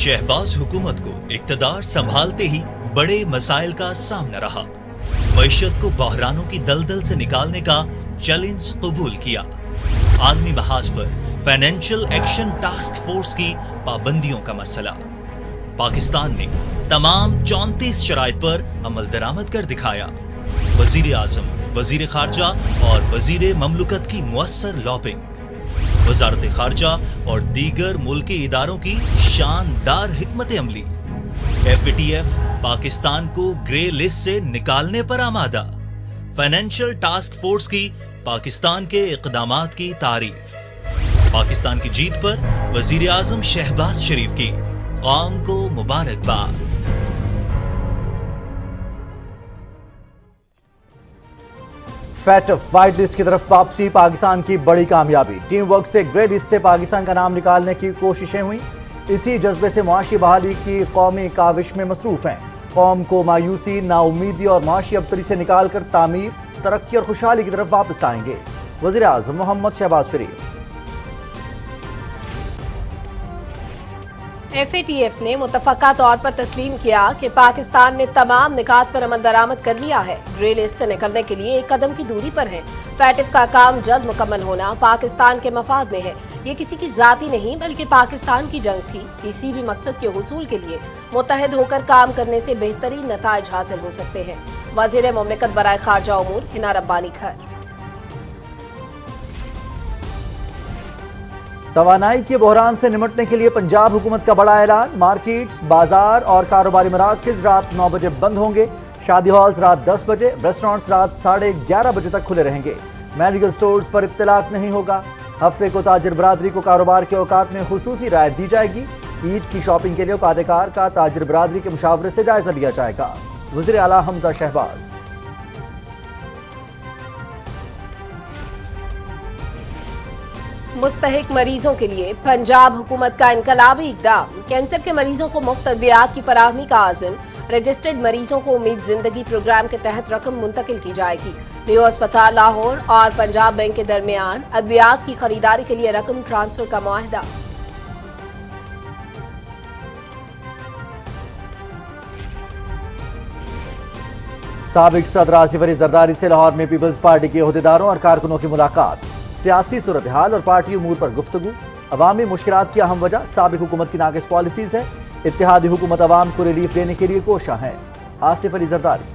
शहबाज हुकूमत को इक़्तिदार संभालते ही बड़े मसाइल का सामना रहा। मईशत को बहरानों की दलदल से निकालने का चैलेंज कबूल किया। आलमी महाज पर फाइनेंशियल एक्शन टास्क फोर्स की पाबंदियों का मसला। पाकिस्तान ने तमाम 34 शराइत पर अमल दरामद कर दिखाया। वजीर आजम, वजीर खारजा और वजीर ममलुकत की मुअस्सर लॉबिंग। वजारत खारजा और दीगर मुल्की इदारों की शानदार हिकमत अमली। FATF पाकिस्तान को ग्रे लिस्ट से निकालने पर आमादा। फाइनेंशियल टास्क फोर्स की पाकिस्तान के इक़दामात की तारीफ। पाकिस्तान की जीत पर वजीर आजम शहबाज शरीफ की कौम को मुबारकबाद। फैट वाइट लिस्ट की तरफ वापसी पाकिस्तान की बड़ी कामयाबी। टीम वर्क से ग्रे लिस्ट से पाकिस्तान का नाम निकालने की कोशिशें हुई। इसी जज्बे से मुआशी बहाली की कौमी काविश में मसरूफ हैं। कौम को मायूसी, नाउमीदी और मुआशी अबतरी से निकाल कर तामीर, तरक्की और खुशहाली की तरफ वापस लाएंगे वज़ीर आज़म मोहम्मद शहबाज शरीफ। FATF ने मुतफ़क़ा तौर पर तस्लीम किया कि पाकिस्तान ने तमाम निकात पर अमल दरामद कर लिया है। ग्रे लिस्ट से निकलने के लिए एक कदम की दूरी पर है। फैटिफ का काम जल्द मुकम्मल होना पाकिस्तान के मफाद में है। ये किसी की जाती नहीं बल्कि पाकिस्तान की जंग थी। किसी भी मकसद के हुसूल के लिए मुत्तहिद होकर काम करने से बेहतरीन नताइज हासिल हो सकते हैं। वज़ीर मुमलिकत बराए खारजा उमूर हिना रब्बानी खैर। तवानाई के बहरान से निमटने के लिए पंजाब हुकूमत का बड़ा ऐलान। मार्केट्स, बाजार और कारोबारी मराकज़ रात 9 बजे बंद होंगे। शादी हॉल्स रात 10 बजे, रेस्टोरेंट्स रात 11:30 बजे तक खुले रहेंगे। मेडिकल स्टोर्स पर इत्तलाक नहीं होगा। हफ्ते को ताजिर बरादरी को कारोबार के औकात में खुसूसी रायत दी जाएगी। ईद की शॉपिंग के लिए औकातकार का ताजिर बरादरी के मुशावरे से जायजा लिया जाएगा। वज़ीर आला हमजा शहबाज। मुस्तहिक मरीजों के लिए पंजाब हुकूमत का इनकलाबी इक़दाम। कैंसर के मरीजों को मुफ्त अद्वियात की फराहमी का आज़म। रजिस्टर्ड मरीजों को उम्मीद जिंदगी प्रोग्राम के तहत रकम मुंतकिल की जाएगी। मेयो अस्पताल लाहौर और पंजाब बैंक के दरमियान अद्वियात की खरीदारी के लिए रकम ट्रांसफर का मुआहदा। साबिक सदर आसिफ अली जरदारी से लाहौर में पीपल्स पार्टी के अहदेदारों और कारकुनों की मुलाकात। सियासी सूरत हाल और पार्टी उमूर पर गुफ्तगू। अवामी मुश्किलात की अहम वजह साबिक हुकूमत की नाक़िस पॉलिसीज है। इत्तेहादी हुकूमत अवाम को रिलीफ देने के लिए कोशा है। आसिफ अली जरदारी।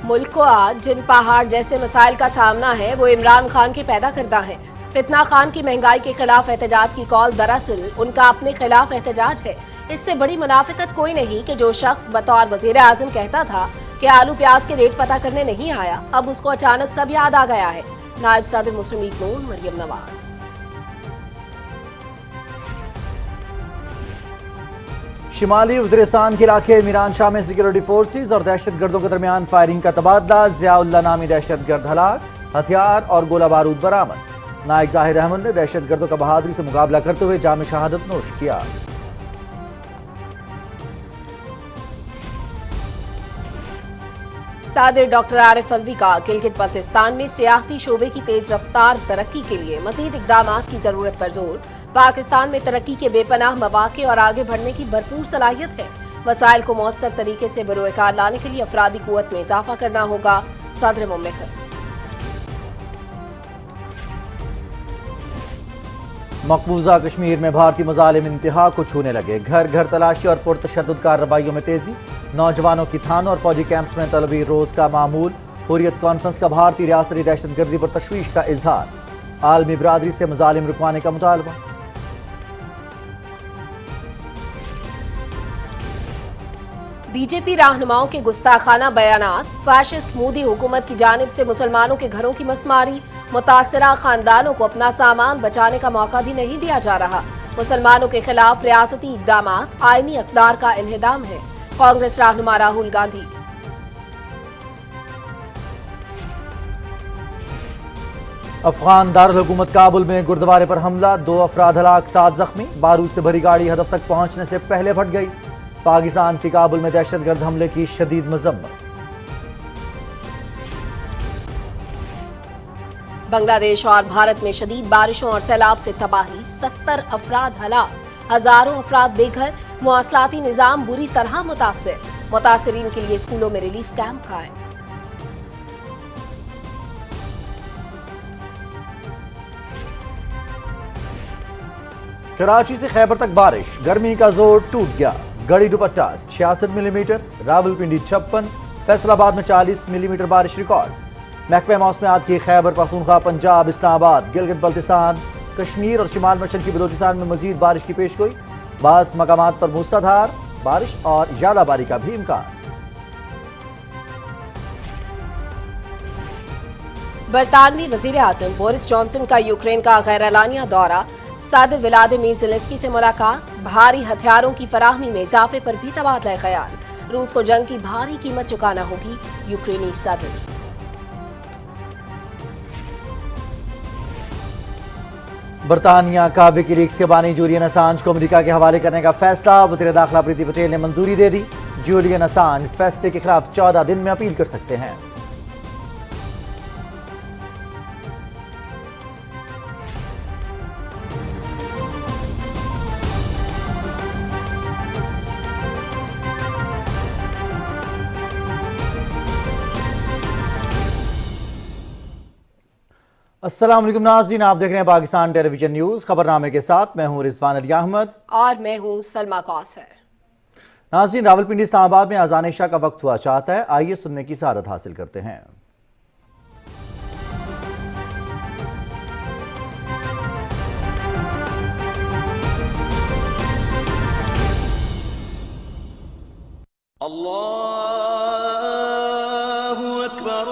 मुल्क को आज जिन पहाड़ जैसे मसाइल का सामना है वो इमरान खान के पैदा करदा है। फितना खान की महंगाई के खिलाफ एहतजाज की कॉल दरअसल उनका अपने खिलाफ एहतजाज है। इससे बड़ी मुनाफिकत कोई नहीं कि जो शख्स बतौर वजीर आजम कहता था कि आलू प्याज के रेट पता करने नहीं आया, अब उसको अचानक सब याद आ गया है। नायब सदर मुस्लिम लीग नून मरियम नवाज। शिमाली वज़ीरिस्तान के इलाके मीरान शाह में सिक्योरिटी फोर्सेज और दहशत गर्दों के दरमियान फायरिंग का तबादला। ज़ियाउल्लाह नामी दहशत गर्द हलाक, हथियार और गोला बारूद बरामद। नायक ज़ाहिर अहमद ने दहशत गर्दों का बहादुरी से मुकाबला करते हुए जाम शहादत नोश किया। सदर डॉक्टर आरिफ अलवी का गिलगित बल्तिस्तान में सियाहती शोबे की तेज रफ्तार तरक्की के लिए मजीद इक़दामात की जरूरत पर जोर। पाकिस्तान में तरक्की के बेपनाह मौक़े और आगे बढ़ने की भरपूर सलाहियत है। वसाइल को मौसर तरीके से बरोकार लाने के लिए अफरादी कुव्वत में इजाफा करना होगा। सदर मुमलिकत। मकबूजा कश्मीर में भारतीय मुजालिम इंतहा को छूने लगे। घर घर तलाशी और पुरतशद्दुद कार्रवाइयों में तेजी। नौजवानों की थानों और फौजी कैंप्स में तलबी रोज का मामूल। हुर्रियत कॉन्फ्रेंस का भारतीय रियासती दहशतगर्दी पर तशवीश का इजहार। आलमी बरादरी से मुजालिम रुकवाने का मुतालबा। बीजेपी रहनुमाओं के गुस्ताखाना बयानात। फाशिस्ट मोदी हुकूमत की जानिब से मुसलमानों के घरों की मसमारी। मुतासरा खानदानों को अपना सामान बचाने का मौका भी नहीं दिया जा रहा। मुसलमानों के खिलाफ रियासती इक़दामात आईनी अक़दार का इन्हिदाम है। कांग्रेस रहनुमा राहुल गांधी। अफगान दारुल हुकूमत काबुल में गुरुद्वारे पर हमला। 2 अफराद हलाक, 7 जख्मी। बारूद से भरी गाड़ी हदफ तक पहुंचने से पहले फट गई। पाकिस्तान की काबुल में दहशतगर्द हमले की शदीद मजम्मत। بنگلہ دیش اور بھارت میں شدید بارشوں اور سیلاب سے تباہی، 70 افراد ہلاک، ہزاروں افراد بے گھر، مواصلاتی نظام بری طرح متاثرین کے لیے اسکولوں میں ریلیف کیمپ قائم۔ کراچی سے خیبر تک بارش، گرمی کا زور ٹوٹ گیا، گڑھی دوپٹہ 66 ملی میٹر، راولپنڈی 56، فیصل آباد میں 40 ملی میٹر بارش ریکارڈ۔ محکمہ موسمیات کی خیبر پختونخوا، پنجاب، اسلام آباد، گلگت بلتستان، کشمیر اور شمال مشرقی بلوچستان میں مزید بارش کی پیشگوئی، بعض مقامات پر موسلادھار بارش اور ژالہ باری کا بھی امکان۔ برطانوی وزیر اعظم بورس جانسن کا یوکرین کا غیر اعلانیہ دورہ، صدر ولادیمیر زیلنسکی سے ملاقات، بھاری ہتھیاروں کی فراہمی میں اضافے پر بھی تبادلہ خیال، روس کو جنگ کی بھاری قیمت چکانا ہوگی، یوکرینی صدر۔ برطانیہ کا وکی لیکس کے بانی جولین اسانج کو امریکہ کے حوالے کرنے کا فیصلہ، وزیر داخلہ پریتی پٹیل نے منظوری دے دی۔ جولین اسانج فیصلے کے خلاف 14 دن میں اپیل کر سکتے ہیں۔ السلام علیکم ناظرین، آپ دیکھ رہے ہیں پاکستان ٹیلی ویژن نیوز، خبرنامے کے ساتھ میں ہوں رضوان علی احمد اور میں ہوں سلما کوثر۔ ناظرین، راولپنڈی اسلام آباد میں اذان عشاء کا وقت ہوا چاہتا ہے، آئیے سننے کی سعادت حاصل کرتے ہیں۔ اللہ اکبر،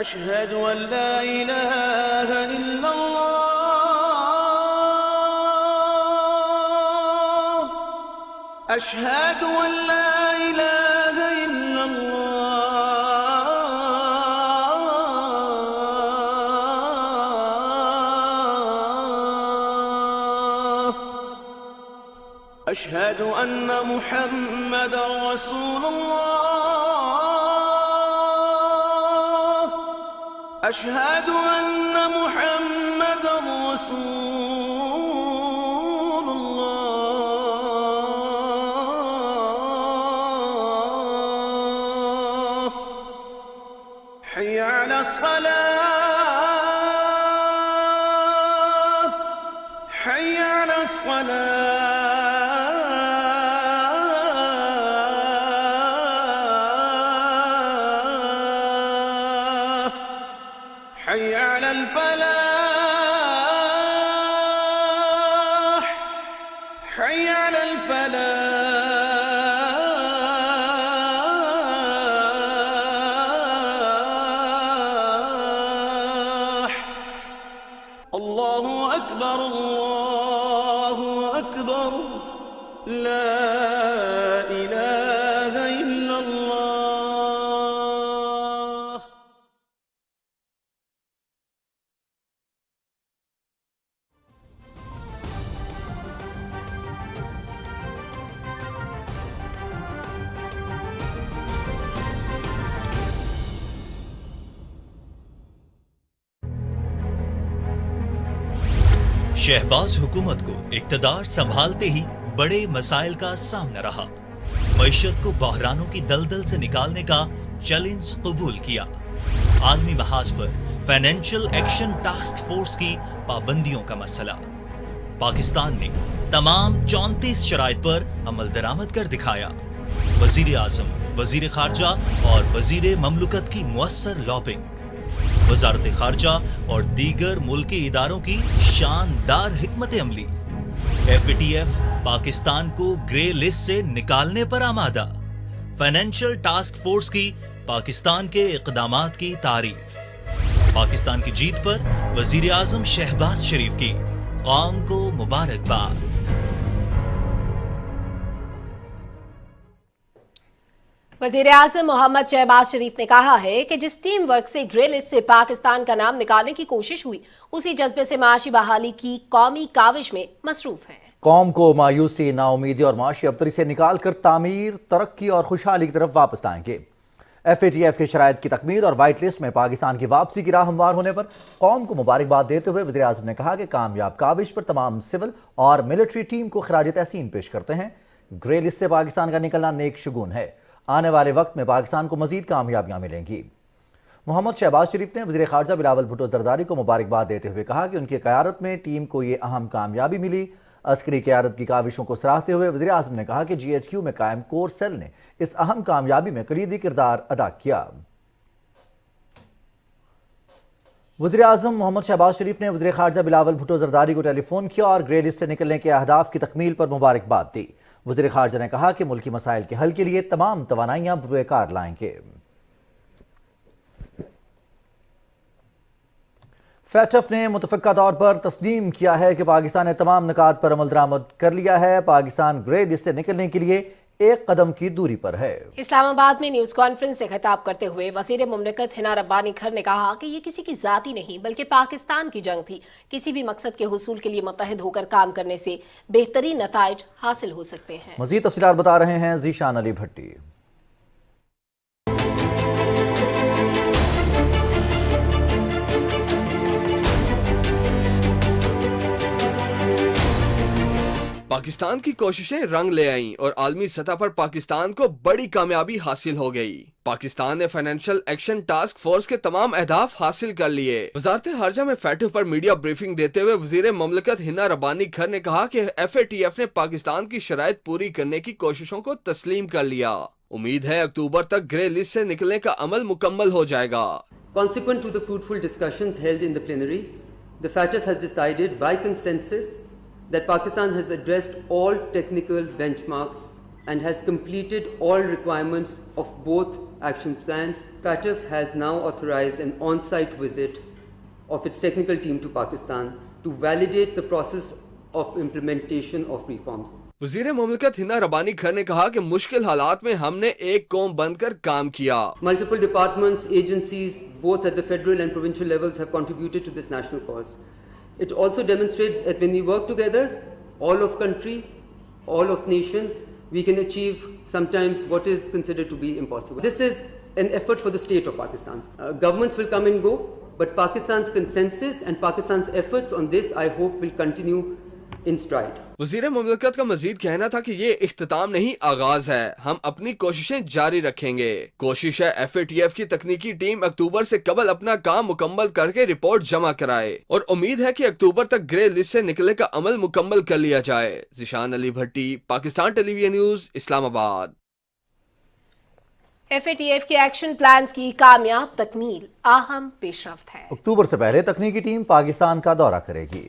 أشهد أن لا إله إلا الله، أشهد أن لا إله إلا الله، أشهد أن محمدا رسول الله، أشهد أن محمدا رسول الله، حي على الصلاة، حي على الصلاة، حي على الفلاح، حي على الفلاح، الله أكبر، الله أكبر، لا إله إلا الله۔ شہباز حکومت کو اقتدار سنبھالتے ہی بڑے مسائل کا سامنا رہا، معیشت کو بحرانوں کی دلدل سے نکالنے کا چیلنج قبول کیا، عالمی محاذ پر فائنینشل ایکشن ٹاسک فورس کی پابندیوں کا مسئلہ، پاکستان نے تمام 34 شرائط پر عمل درآمد کر دکھایا، وزیر اعظم، وزیر خارجہ اور وزیر مملکت کی مؤثر لابنگ، وزارت خارجہ اور دیگر ملکی اداروں کی شاندار حکمت عملی، FATF پاکستان کو گرے لسٹ سے نکالنے پر آمادہ، فائنینشل ٹاسک فورس کی پاکستان کے اقدامات کی تعریف، پاکستان کی جیت پر وزیر اعظم شہباز شریف کی قوم کو مبارکباد۔ वजीर आज़म मोहम्मद शहबाज शरीफ ने कहा है कि जिस टीम वर्क से ग्रे लिस्ट से पाकिस्तान का नाम निकालने की कोशिश हुई, उसी जज्बे से माशी बहाली की कौमी काविश में मसरूफ है। कौम को मायूसी, नाउमीदी और माशी अबतरी से निकाल कर तामीर, तरक्की और खुशहाली की तरफ वापस लाएंगे। FATF के शराइत की तकमील और वाइट लिस्ट में पाकिस्तान की वापसी की राह हमवार होने पर कौम को मुबारकबाद देते हुए वज़ीर आज़म ने कहा कि कामयाब काविश पर तमाम सिविल और मिलिट्री टीम को खराज तहसीन पेश करते हैं। ग्रे लिस्ट से पाकिस्तान का निकलना नेक शुगून है। आने वाले वक्त में पाकिस्तान को मजीद कामयाबियां मिलेंगी। मोहम्मद शहबाज शरीफ ने वज़ीर ख़ारजा बिलावल भुट्टो ज़रदारी को मुबारकबाद देते हुए कहा कि उनकी क़यादत में टीम को ये अहम कामयाबी मिली। अस्करी क़यादत की काविशों को सराहते हुए वज़ीर आज़म ने कहा कि GHQ में कायम कोर सेल ने इस अहम कामयाबी में कलीदी किरदार अदा किया। वज़ीर आज़म मोहम्मद शहबाज शरीफ ने वज़ीर ख़ारजा बिलावल भुट्टो ज़रदारी को टेलीफोन किया और ग्रे लिस्ट से निकलने के अहदाफ की तकमील पर मुबारकबाद दी। वज़ीर ख़ारजा ने कहा कि मुल्की मसाइल के हल के लिए तमाम तवानाइयां बुरुएकार लाएंगे। FATF ने मुतफ़क्का तौर पर तस्लीम किया है कि पाकिस्तान ने तमाम निकात पर अमल दरामद कर लिया है। पाकिस्तान ग्रे लिस्ट से निकलने के लिए एक कदम की दूरी पर है। इस्लामाबाद में न्यूज कॉन्फ्रेंस से खिताब करते हुए वजीर मुमलिकत हिना रब्बानी खर ने कहा कि ये किसी की जाती नहीं बल्कि पाकिस्तान की जंग थी। किसी भी मकसद के हुसूल के लिए मुत्तहिद होकर काम करने से बेहतरीन नताइज हासिल हो सकते हैं। मजीद तफसीलात बता रहे हैं ज़ीशान अली भट्टी। पाकिस्तान की कोशिशें रंग ले आईं और आलमी सतह पर पाकिस्तान को बड़ी कामयाबी हासिल हो गई। पाकिस्तान ने फाइनेंशियल एक्शन टास्क फोर्स के तमाम अहदाफ हासिल कर लिए। वजारत खारजा में FATF पर मीडिया ब्रीफिंग देते हुए वजीर मुमलिकत हिना रब्बानी खर ने कहा कि FATF ने पाकिस्तान की शराइत पूरी करने की कोशिशों को तस्लीम कर लिया। उम्मीद है अक्टूबर तक ग्रे लिस्ट से निकलने का अमल मुकम्मल हो जाएगा। Consequent to the fruitful discussions held in the plenary, the FATF has decided by consensus that Pakistan has addressed all technical benchmarks and has completed all requirements of both action plans. FATF has now authorized an on-site visit of its technical team to Pakistan to validate the process of implementation of reforms. वज़ीर मुमलिकत हिना रब्बानी खर ने कहा कि मुश्किल हालात में हमने एक कौम बनकर काम किया। Multiple departments, agencies, both at the federal and provincial levels have contributed to this national cause. It also demonstrates that when we work together, all of country, all of nation, we can achieve sometimes what is considered to be impossible. This is an effort for the state of Pakistan. Governments will come and go, but Pakistan's consensus and Pakistan's efforts on this, I hope, will continue in stride. वज़ीर मुमलिकत का मजीद कहना था कि ये इख्तिताम नहीं आगाज है। हम अपनी कोशिशें जारी रखेंगे। कोशिश है FATF की तकनीकी टीम अक्टूबर से कबल अपना काम मुकम्मल करके रिपोर्ट जमा कराए और उम्मीद है कि अक्टूबर तक ग्रे लिस्ट से निकलने का अमल मुकम्मल कर लिया जाए। Zeeshan Ali Bhatti, Pakistan television news, Islamabad. FATF के एक्शन प्लान्स की कामयाब तकमील अहम पेशरफ्त है। अक्टूबर से पहले तकनीकी टीम पाकिस्तान का दौरा करेगी।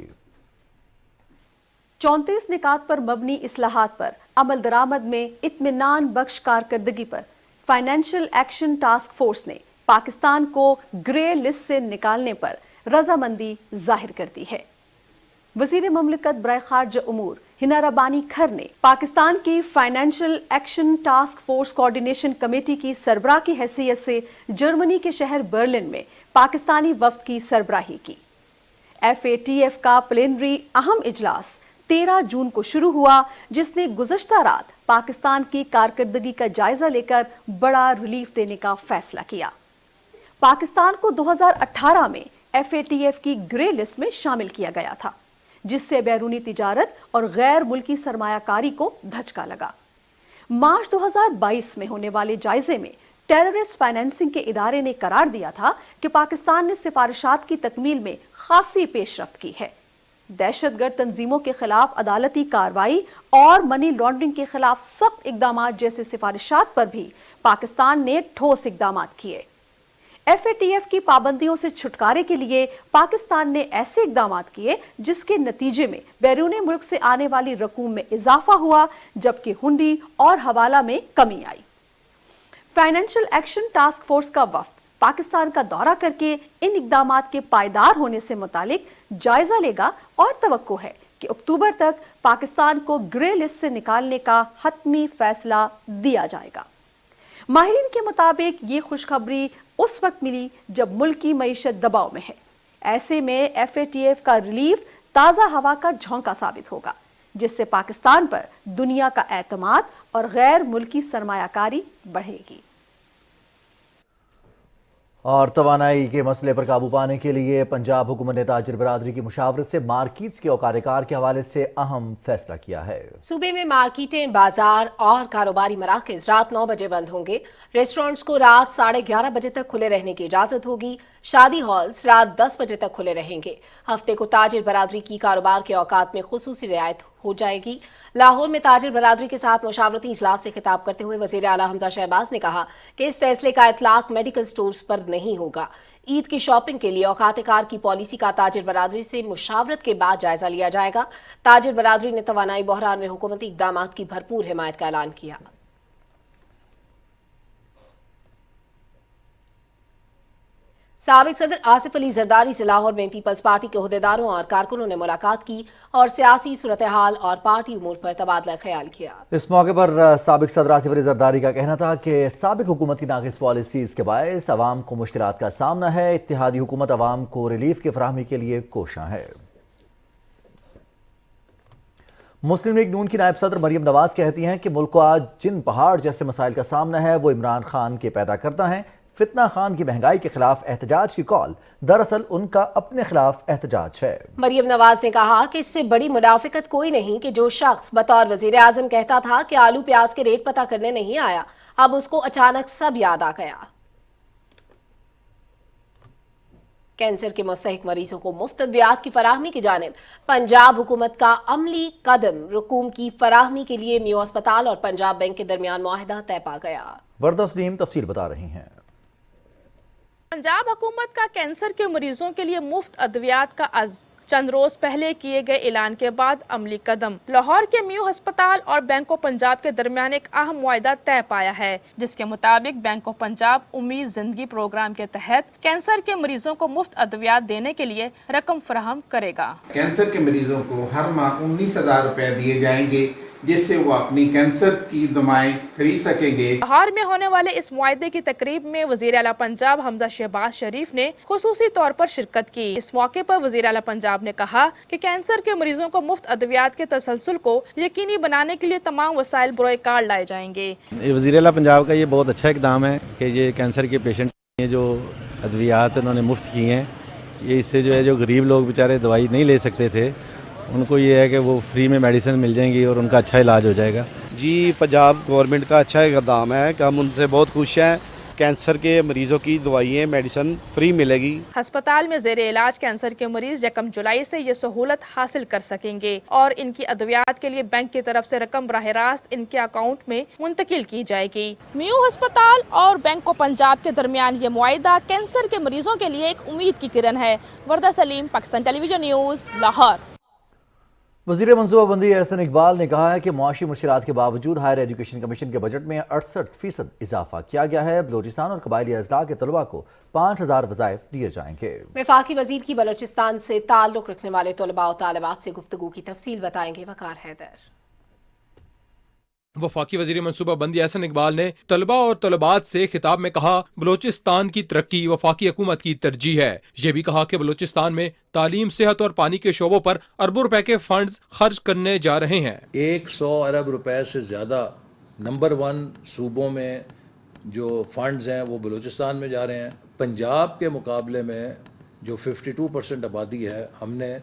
34 निकात पर मबनी इस्लाहात पर अमल दरामद में इत्मीनान बख्श कारकर्दगी पर फाइनेंशियल एक्शन टास्क फोर्स ने पाकिस्तान को ग्रे लिस्ट से निकालने पर रजामंदी जाहिर कर दी है। वजीर मुमलिकत बराए खारजा उमूर हिना रब्बानी खर ने पाकिस्तान की financial action task force coordination committee की सरबराह की हैसियत से जर्मनी के शहर बर्लिन में पाकिस्तानी वफ्द की सरबराही की। FATF का प्लेनरी अहम इजलास 13 जून को शुरू हुआ, जिसने गुज़श्ता रात पाकिस्तान की कारकर्दगी का जायजा लेकर बड़ा रिलीफ देने का फैसला किया। पाकिस्तान को 2018 में FATF की ग्रे लिस्ट में शामिल किया गया था, जिससे बैरूनी तिजारत और गैर मुल्की सरमायाकारी को धचका लगा। मार्च 2022 में होने वाले जायजे में टेररिस्ट फाइनेंसिंग के इदारे ने करार दिया था कि पाकिस्तान ने सिफारिशात की तकमील में खासी पेशरफ्त की है। दहशतगर्द तंजीमों के खिलाफ अदालती कार्रवाई और मनी लॉन्ड्रिंग के खिलाफ सख्त इकदामात जैसे सिफारिशात पर भी पाकिस्तान ने ठोस इकदामात किए। FATF की पाबंदियों से छुटकारे के लिए पाकिस्तान ने ऐसे इकदामात किए जिसके नतीजे में बैरून मुल्क से आने वाली रकूम में इजाफा हुआ, जबकि हुंडी और हवाला में कमी आई। फाइनेंशियल एक्शन टास्क फोर्स का वफ्द पाकिस्तान का दौरा करके इन इकदामात के पायदार होने से मुतालिक जायजा लेगा और तवक्को है कि अक्टूबर तक पाकिस्तान को ग्रे लिस्ट से निकालने का हतमी फैसला दिया जाएगा। ماہرین کے مطابق یہ خوشخبری اس وقت ملی جب ملک کی معیشت دباؤ میں ہے۔ ایسے میں FATF کا ریلیف تازہ ہوا کا جھونکا ثابت ہوگا، جس سے پاکستان پر دنیا کا اعتماد اور غیر ملکی سرمایہ کاری بڑھے گی۔ اور توانائی کے مسئلے پر قابو پانے کے لیے پنجاب حکومت نے تاجر برادری کی مشاورت سے مارکیٹس کے اوقات کار کے حوالے سے اہم فیصلہ کیا ہے۔ صوبے میں مارکیٹیں، بازار اور کاروباری مراکز رات 9 بجے بند ہوں گے۔ ریسٹورنٹس کو رات 11:30 بجے تک کھلے رہنے کی اجازت ہوگی۔ شادی ہالز رات 10 بجے تک کھلے رہیں گے۔ ہفتے کو تاجر برادری کی کاروبار کے اوقات میں خصوصی رعایت ہو جائے گی۔ لاہور میں تاجر برادری کے ساتھ مشاورتی اجلاس سے خطاب کرتے ہوئے وزیر اعلیٰ حمزہ شہباز نے کہا کہ اس فیصلے کا اطلاق میڈیکل سٹورز پر نہیں ہوگا۔ عید کی شاپنگ کے لیے اوقات کار کی پالیسی کا تاجر برادری سے مشاورت کے بعد جائزہ لیا جائے گا۔ تاجر برادری نے توانائی بحران میں حکومتی اقدامات کی بھرپور حمایت کا اعلان کیا۔ سابق صدر آصف علی زرداری سے لاہور میں پیپلز پارٹی کے عہدیداروں اور کارکنوں نے ملاقات کی اور سیاسی صورتحال اور پارٹی امور پر تبادلہ خیال کیا۔ اس موقع پر سابق صدر آصف علی زرداری کا کہنا تھا کہ سابق حکومت کی ناقص پالیسیز کے باعث عوام کو مشکلات کا سامنا ہے۔ اتحادی حکومت عوام کو ریلیف کی فراہمی کے لیے کوشاں ہے۔ مسلم لیگ نون کی نائب صدر مریم نواز کہتی ہیں کہ ملک کو آج جن پہاڑ جیسے مسائل کا سامنا ہے وہ عمران خان کے پیدا کرتا ہے۔ فتنہ خان کی مہنگائی کے خلاف احتجاج کی کال دراصل ان کا اپنے خلاف احتجاج ہے۔ مریم نواز نے کہا کہ اس سے بڑی منافقت کوئی نہیں کہ جو شخص بطور وزیر اعظم کہتا تھا کہ آلو پیاز کے ریٹ پتہ کرنے نہیں آیا، اب اس کو اچانک سب یاد آ گیا۔ کینسر کے مستحق مریضوں کو مفت ادویات کی فراہمی کی جانب پنجاب حکومت کا عملی قدم۔ رقوم کی فراہمی کے لیے میو ہسپتال اور پنجاب بینک کے درمیان معاہدہ طے پا گیا۔ وردہ سلیم تفصیل بتا رہی ہیں۔ پنجاب حکومت کا کینسر کے مریضوں کے لیے مفت ادویات کا عزم چند روز پہلے کیے گئے اعلان کے بعد عملی قدم۔ لاہور کے میو ہسپتال اور بینک آف پنجاب کے درمیان ایک اہم معاہدہ طے پایا ہے، جس کے مطابق بینک آف پنجاب امید زندگی پروگرام کے تحت کینسر کے مریضوں کو مفت ادویات دینے کے لیے رقم فراہم کرے گا۔ کینسر کے مریضوں کو ہر ماہ 19,000 روپے دیے جائیں گے، جس سے وہ اپنی کینسر کی دوائیں خرید سکیں گے۔ لاہور میں ہونے والے اس معاہدے کی تقریب میں وزیر اعلیٰ پنجاب حمزہ شہباز شریف نے خصوصی طور پر شرکت کی۔ اس موقع پر وزیر اعلیٰ پنجاب نے کہا کہ کینسر کے مریضوں کو مفت ادویات کے تسلسل کو یقینی بنانے کے لیے تمام وسائل بروئے کار لائے جائیں گے۔ وزیر اعلیٰ پنجاب کا یہ بہت اچھا اقدام ہے کہ یہ کینسر کے پیشنٹ جو ادویات انہوں نے مفت کی ہیں، یہ اس سے جو ہے جو غریب لوگ بیچارے دوائی نہیں لے سکتے تھے، ان کو یہ ہے کہ وہ فری میں میڈیسن مل جائیں گی اور ان کا اچھا علاج ہو جائے گا۔ جی پنجاب گورنمنٹ کا اچھا اقدام ہے کہ ہم ان سے بہت خوش ہیں۔ کینسر کے مریضوں کی دوائیں میڈیسن فری ملے گی۔ ہسپتال میں زیر علاج کینسر کے مریض 1 جولائی سے یہ سہولت حاصل کر سکیں گے اور ان کی ادویات کے لیے بینک کی طرف سے رقم براہ راست ان کے اکاؤنٹ میں منتقل کی جائے گی۔ میو ہسپتال اور بینک آف پنجاب کے درمیان یہ معاہدہ کینسر کے مریضوں کے لیے ایک امید کی کرن ہے۔ وردہ سلیم، پاکستان ٹیلی ویژن نیوز، لاہور۔ وزیر منصوبہ بندی احسن اقبال نے کہا ہے کہ معاشی مشکلات کے باوجود ہائر ایجوکیشن کمیشن کے بجٹ میں 68% اضافہ کیا گیا ہے۔ بلوچستان اور قبائلی اضلاع کے طلباء کو 5,000 وظائف دیے جائیں گے۔ وفاقی وزیر کی بلوچستان سے تعلق رکھنے والے طلباء و طالبات سے گفتگو کی تفصیل بتائیں گے وقار حیدر۔ وفاقی وزیر منصوبہ بندی احسن اقبال نے طلباء اور طلبات سے خطاب میں کہا بلوچستان کی ترقی وفاقی حکومت کی ترجیح ہے۔ یہ بھی کہا کہ بلوچستان میں تعلیم، صحت اور پانی کے شعبوں پر اربوں روپے کے فنڈز خرچ کرنے جا رہے ہیں۔ 100 ارب روپے سے زیادہ نمبر 1 صوبوں میں جو فنڈز ہیں وہ بلوچستان میں جا رہے ہیں۔ پنجاب کے مقابلے میں جو 52% آبادی ہے، ہم نے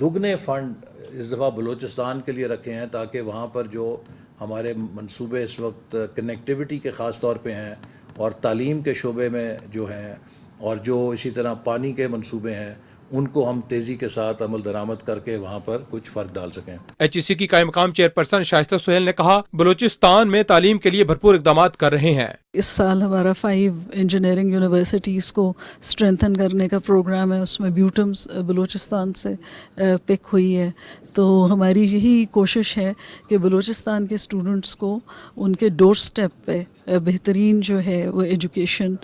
دگنے فنڈ اس دفعہ بلوچستان کے لیے رکھے ہیں تاکہ وہاں پر جو ہمارے منصوبے اس وقت کنیکٹیوٹی کے خاص طور پہ ہیں اور تعلیم کے شعبے میں جو ہیں اور جو اسی طرح پانی کے منصوبے ہیں، ان کو ہم تیزی کے ساتھ عمل درآمد کر کے وہاں پر کچھ فرق ڈال سکیں۔ HEC کی قائم مقام چیئرپرسن شائستہ سہیل نے کہا بلوچستان میں تعلیم کے لیے بھرپور اقدامات کر رہے ہیں۔ اس سال ہمارا 5 انجینئرنگ یونیورسٹیز کو اسٹرینتھن کرنے کا پروگرام ہے، اس میں بیوٹمز بلوچستان سے پک ہوئی ہے، तो हमारी यही कोशिश है कि बलूचिस्तान के स्टूडेंट्स को उनके डोर स्टेप पे बेहतरीन जो है वो एजुकेशन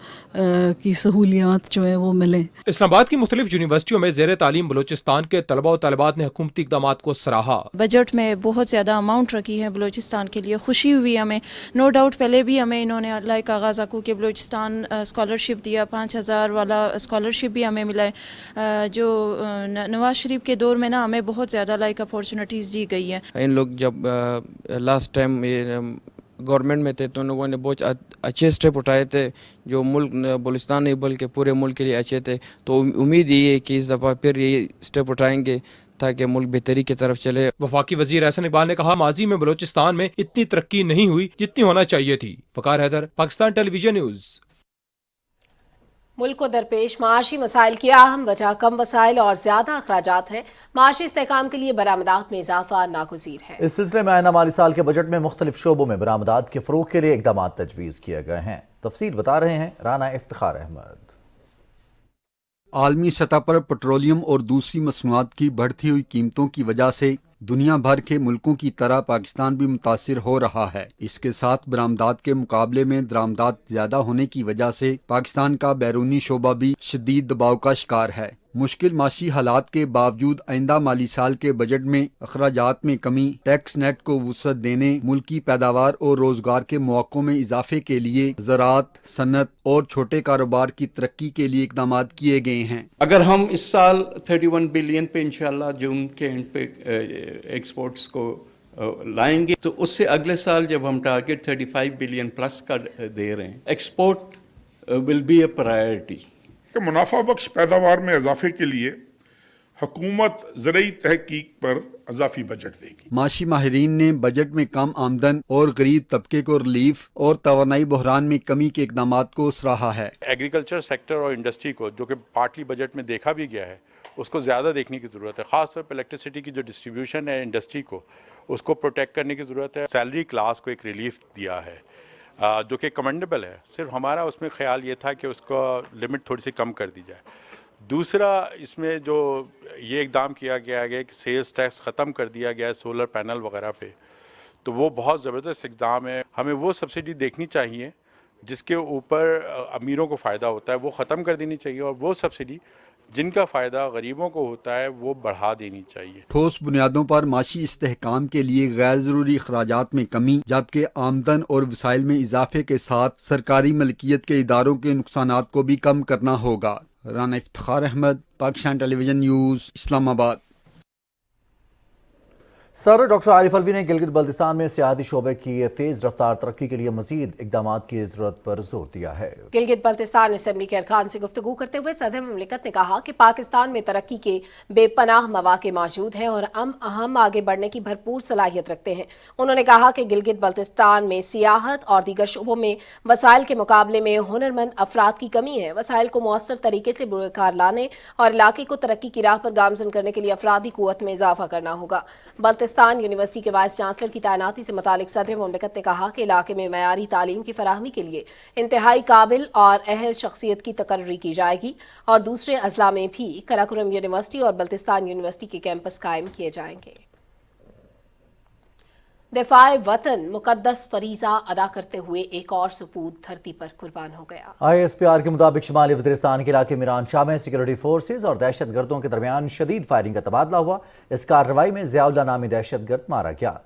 की सहूलियात जो है वो मिलें। इस्लामाबाद की मुख्तलिफ यूनिवर्सिटियों में ज़ेर तालीम बलूचिस्तान के तलबा और तलबात ने हुकूमती इक़दामात को सराहा। बजट में बहुत ज़्यादा अमाउंट रखी है बलूचिस्तान के लिए, खुशी हुई हमें। नो डाउट पहले भी हमें इन्होंने लाइक आगाज़ आकू के बलूचिस्तान स्कॉलरशिप दिया, 5000 वाला स्कॉलरशिप भी हमें मिला है, जो नवाज शरीफ के दौर में ना हमें बहुत ज़्यादा लाइक अपॉर्चुनिटीज़ दी गई है। इन लोग जब लास्ट टाइम गवर्नमेंट में थे तो उन लोगों ने बहुत अच्छे स्टेप उठाए थे जो मुल्क बलूचिस्तान नहीं बल्कि पूरे मुल्क के लिए अच्छे थे। तो उम्मीद ये है कि इस दफ़ा फिर ये स्टेप उठाएंगे ताकि मुल्क बेहतरी की तरफ चले। वफाकी वज़ीर एहसन इकबाल ने कहा, माजी में बलूचिस्तान में इतनी तरक्की नहीं हुई जितनी होना चाहिए थी। वकार हैदर, पाकिस्तान टेलीविजन न्यूज़। मुल्क को दरपेश माशी मसाइल की अहम वजह कम वसाइल और ज्यादा अखराजात हैं। माशी इस्तेहकाम के लिए बरामदात में इजाफा नागुज़ीर है। इस सिलसिले में आइंदा माली साल के बजट में मुख्तलिफ शोबों में बरामदात के फरोग के लिए इकदाम तजवीज़ किए गए हैं। तफसील बता रहे हैं राना इफ्तिखार अहमद। आलमी सतह पर पेट्रोलियम और दूसरी मसनूआत की बढ़ती हुई कीमतों की वजह से दुनिया भर के मुल्कों की तरह पाकिस्तान भी मुतासिर हो रहा है। इसके साथ बरामदात के मुकाबले में दरामदात ज़्यादा होने की वजह से पाकिस्तान का बैरूनी शोबा भी शदीद दबाव का शिकार है। मुश्किल माशी हालात के बावजूद आइंदा माली साल के बजट में अखराजात में कमी, टैक्स नेट को वुसअत देने, मुल्की पैदावार और रोजगार के मौक़ों में इजाफे के लिए ज़राअत, सनत और छोटे कारोबार की तरक्की के लिए इक़दाम किए गए हैं। अगर हम इस साल 31 बिलियन पे इंशाल्लाह जून के एंड पे एक्सपोर्ट्स को लाएंगे तो उससे अगले साल जब हम टारगेट 35 बिलियन प्लस का दे रहे हैं, export will be A priority. मुनाफा बख्श पैदावार में इजाफे के लिए हुकूमत ज़राई तहकीक पर इजाफी बजट देगी। माशी माहिरीन ने बजट में कम आमदन और गरीब तबके को रिलीफ और तवानाई बहरान में कमी के इकदाम को सराहा है। एग्रीकल्चर सेक्टर और इंडस्ट्री को, जो कि पार्टली बजट में देखा भी गया है, उसको ज़्यादा देखने की ज़रूरत है। ख़ासतौर पर इलेक्ट्रिसिटी की जो डिस्ट्रीब्यूशन है इंडस्ट्री को, उसको प्रोटेक्ट करने की ज़रूरत है। सैलरी क्लास को एक रिलीफ दिया है जो कि कमेंडेबल है। सिर्फ हमारा उसमें ख्याल ये था कि उसको लिमिट थोड़ी सी कम कर दी जाए। दूसरा, इसमें जो ये इकदाम किया गया है कि सेल्स टैक्स ख़त्म कर दिया गया है सोलर पैनल वगैरह पे, तो वो बहुत ज़बरदस्त इकदाम है। हमें वो सब्सिडी देखनी चाहिए जिसके ऊपर अमीरों को फ़ायदा होता है, वो ख़त्म कर देनी चाहिए, और वो सब्सिडी जिनका फ़ायदा गरीबों को होता है वो बढ़ा देनी चाहिए। ठोस बुनियादों पर माशी इस्तेहकाम के लिए गैर ज़रूरी अखराजात में कमी, जबकि आमदन और वसाइल में इजाफे के साथ सरकारी मलकियत के इदारों के नुकसानात को भी कम करना होगा। Rana Iftikhar Ahmad, Pakistan television news, Islamabad. Sir doctor Arif Alvi ने गिलगित बल्तिस्तान में सियाहती शोबे की तेज रफ्तार तरक्की के लिए मजीद इकदाम की जरूरत पर जोर दिया है। गिलगित बल्तिस्तान असेंबली के अरकान से गुफ्तगू करते हुए सदर मुमलिकत ने कहा कि पाकिस्तान में तरक्की के बेपनाह मौके मौजूद हैं और हम आगे बढ़ने की भरपूर सलाहियत रखते हैं। उन्होंने कहा कि गिलगित बल्तिस्तान में सियाहत और दीगर शोबों में वसाइल के मुकाबले में हुनरमंद अफराद की कमी है। वसाइल को मौसर तरीके से बुरकार लाने और इलाके को तरक्की की राह पर गामजन करने के लिए अफरादी कुव्वत में इजाफा करना होगा। पाकिस्तान यूनिवर्सिटी के वाइस चांसलर की तैनाती से मुतालिक सदर मुमलिकत ने कहा कि इलाके में मयारी तालीम की फराहमी के लिए इंतहाई काबिल और अहल शख्सियत की तकर्री की जाएगी और दूसरे अजला में भी कराकोरम यूनिवर्सिटी और बल्तिस्तान यूनिवर्सिटी के कैंपस कायम किए जाएंगे। दिफाए वतन मुकद्दस फरीजा अदा करते हुए एक और सपूत धरती पर कुर्बान हो गया। ISPR के मुताबिक शुमाली वज़ीरिस्तान के इलाके मीरान शाह में सिक्योरिटी फोर्सेज और दहशत गर्दों के दरमियान शदीद फायरिंग का तबादला हुआ। इस कार्रवाई में ज़ियाउल्लाह नामी दहशत गर्द मारा गया।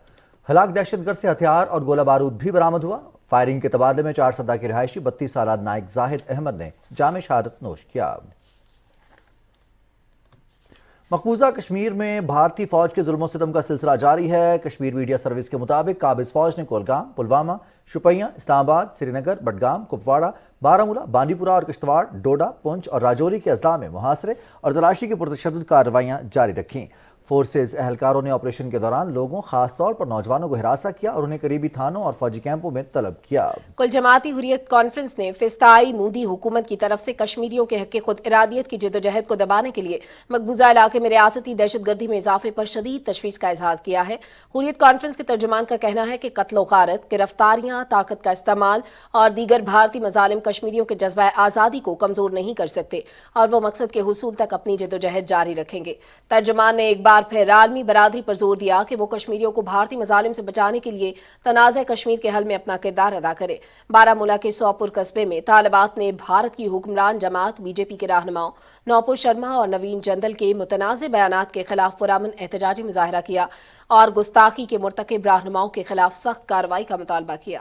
हलाक दहशत गर्द से हथियार और गोला बारूद भी बरामद हुआ। फायरिंग के तबादले में 4 सदा के रिहायशी 32 साल नाइक जाहिद अहमद ने जामे शहादत नोश किया। मकबूजा कश्मीर में भारतीय फौज के जुल्म सितम का सिलसिला जारी है। कश्मीर मीडिया सर्विस के मुताबिक काबिज फौज ने कोलगाम, पुलवामा, शुपियां, इस्लामाबाद, श्रीनगर, बडगाम, कुपवाड़ा, बारामूला, बांडीपुरा और किश्तवाड़, डोडा, पुंछ और राजौरी के अजला में मुहासरे और तलाशी की पुरतशद्दुद कार्रवाइयां जारी रखीं। फोर्सेज एहलकारों ने ऑपरेशन के दौरान लोगों, खासतौर पर नौजवानों को हिरासा किया और उन्हें करीबी थानों और फौजी कैंपों में तलब किया। कुल जमाती हुर्रियत कॉन्फ्रेंस ने फिस्ताई मूदी हुकूमत की तरफ से कश्मीरियों के हक खुद इरादियत की जद्दोजहद को दबाने के लिए मकबूजा इलाके में रियासती दहशतगर्दी में इजाफे पर शदीद तशवीश का इजहार किया है। हुर्रियत कॉन्फ्रेंस के तर्जुमान का कहना है कि कत्ल गारत, गिरफ्तारियां, ताकत का इस्तेमाल और दीगर भारतीय मजालिम कश्मीरियों के जज्बा आज़ादी को कमजोर नहीं कर सकते और वो मकसद के हुसूल तक अपनी जद्दोजहद जारी रखेंगे। तर्जुमान ने एक بار پھر عالمی برادری پر زور دیا کہ وہ کشمیریوں کو بھارتی مظالم سے بچانے کے لیے تنازع کشمیر کے حل میں اپنا کردار ادا کرے۔ بارہمولہ کے سوپور قصبے میں طالبات نے بھارت کی حکمران جماعت بی جے پی کے رہنماؤں نوپور شرما اور نوین جندل کے متنازع بیانات کے خلاف پرامن احتجاجی مظاہرہ کیا اور گستاخی کے مرتکب رہنماؤں کے خلاف سخت کارروائی کا مطالبہ کیا۔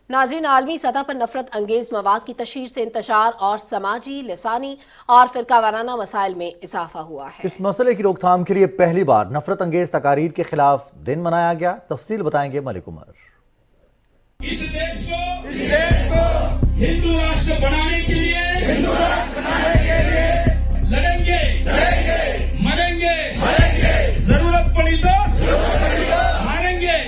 ناظرین، عالمی سطح پر نفرت انگیز مواد کی تشہیر سے انتشار اور سماجی، لسانی اور فرقہ وارانہ مسائل میں اضافہ ہوا ہے۔ اس مسئلے کی روک تھام کے لیے پہلی بار نفرت انگیز تقاریر کے خلاف دن منایا گیا۔ تفصیل بتائیں گے ملک عمر۔ اس دیش کو ہندو راشٹر بنانے کے لیے لڑیں گے، مریں گے، ضرورت پڑی تو ماریں گے۔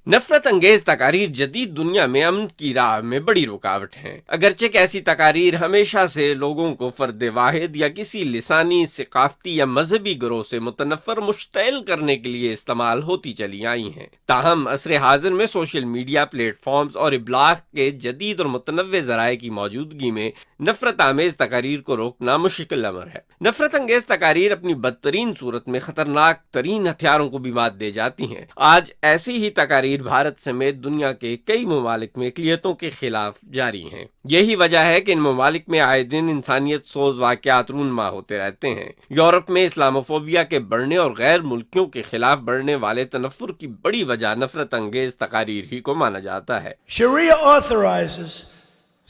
نفرت انگیز تقاریر جدید دنیا میں امن کی راہ میں بڑی رکاوٹ ہیں، اگرچہ کہ ایسی تقاریر ہمیشہ سے لوگوں کو فرد واحد یا کسی لسانی، ثقافتی یا مذہبی گروہ سے متنفر مشتعل کرنے کے لیے استعمال ہوتی چلی آئی ہیں۔ تاہم عصر حاضر میں سوشل میڈیا پلیٹ فارمز اور ابلاغ کے جدید اور متنوع ذرائع کی موجودگی میں نفرت آمیز تقاریر کو روکنا مشکل امر ہے۔ نفرت انگیز تقاریر اپنی بدترین صورت میں خطرناک ترین ہتھیاروں کو بھی مات دے جاتی ہیں۔ آج ایسی ہی تقاریر بھارت سمیت دنیا کے کئی ممالک میں اقلیتوں کے خلاف جاری ہیں۔ یہی وجہ ہے کہ ان ممالک میں آئے دن انسانیت سوز واقعات رونما ہوتے رہتے ہیں۔ یورپ میں اسلاموفوبیا کے بڑھنے اور غیر ملکیوں کے خلاف بڑھنے والے تنفر کی بڑی وجہ نفرت انگیز تقاریر ہی کو مانا جاتا ہے۔ Sharia authorizes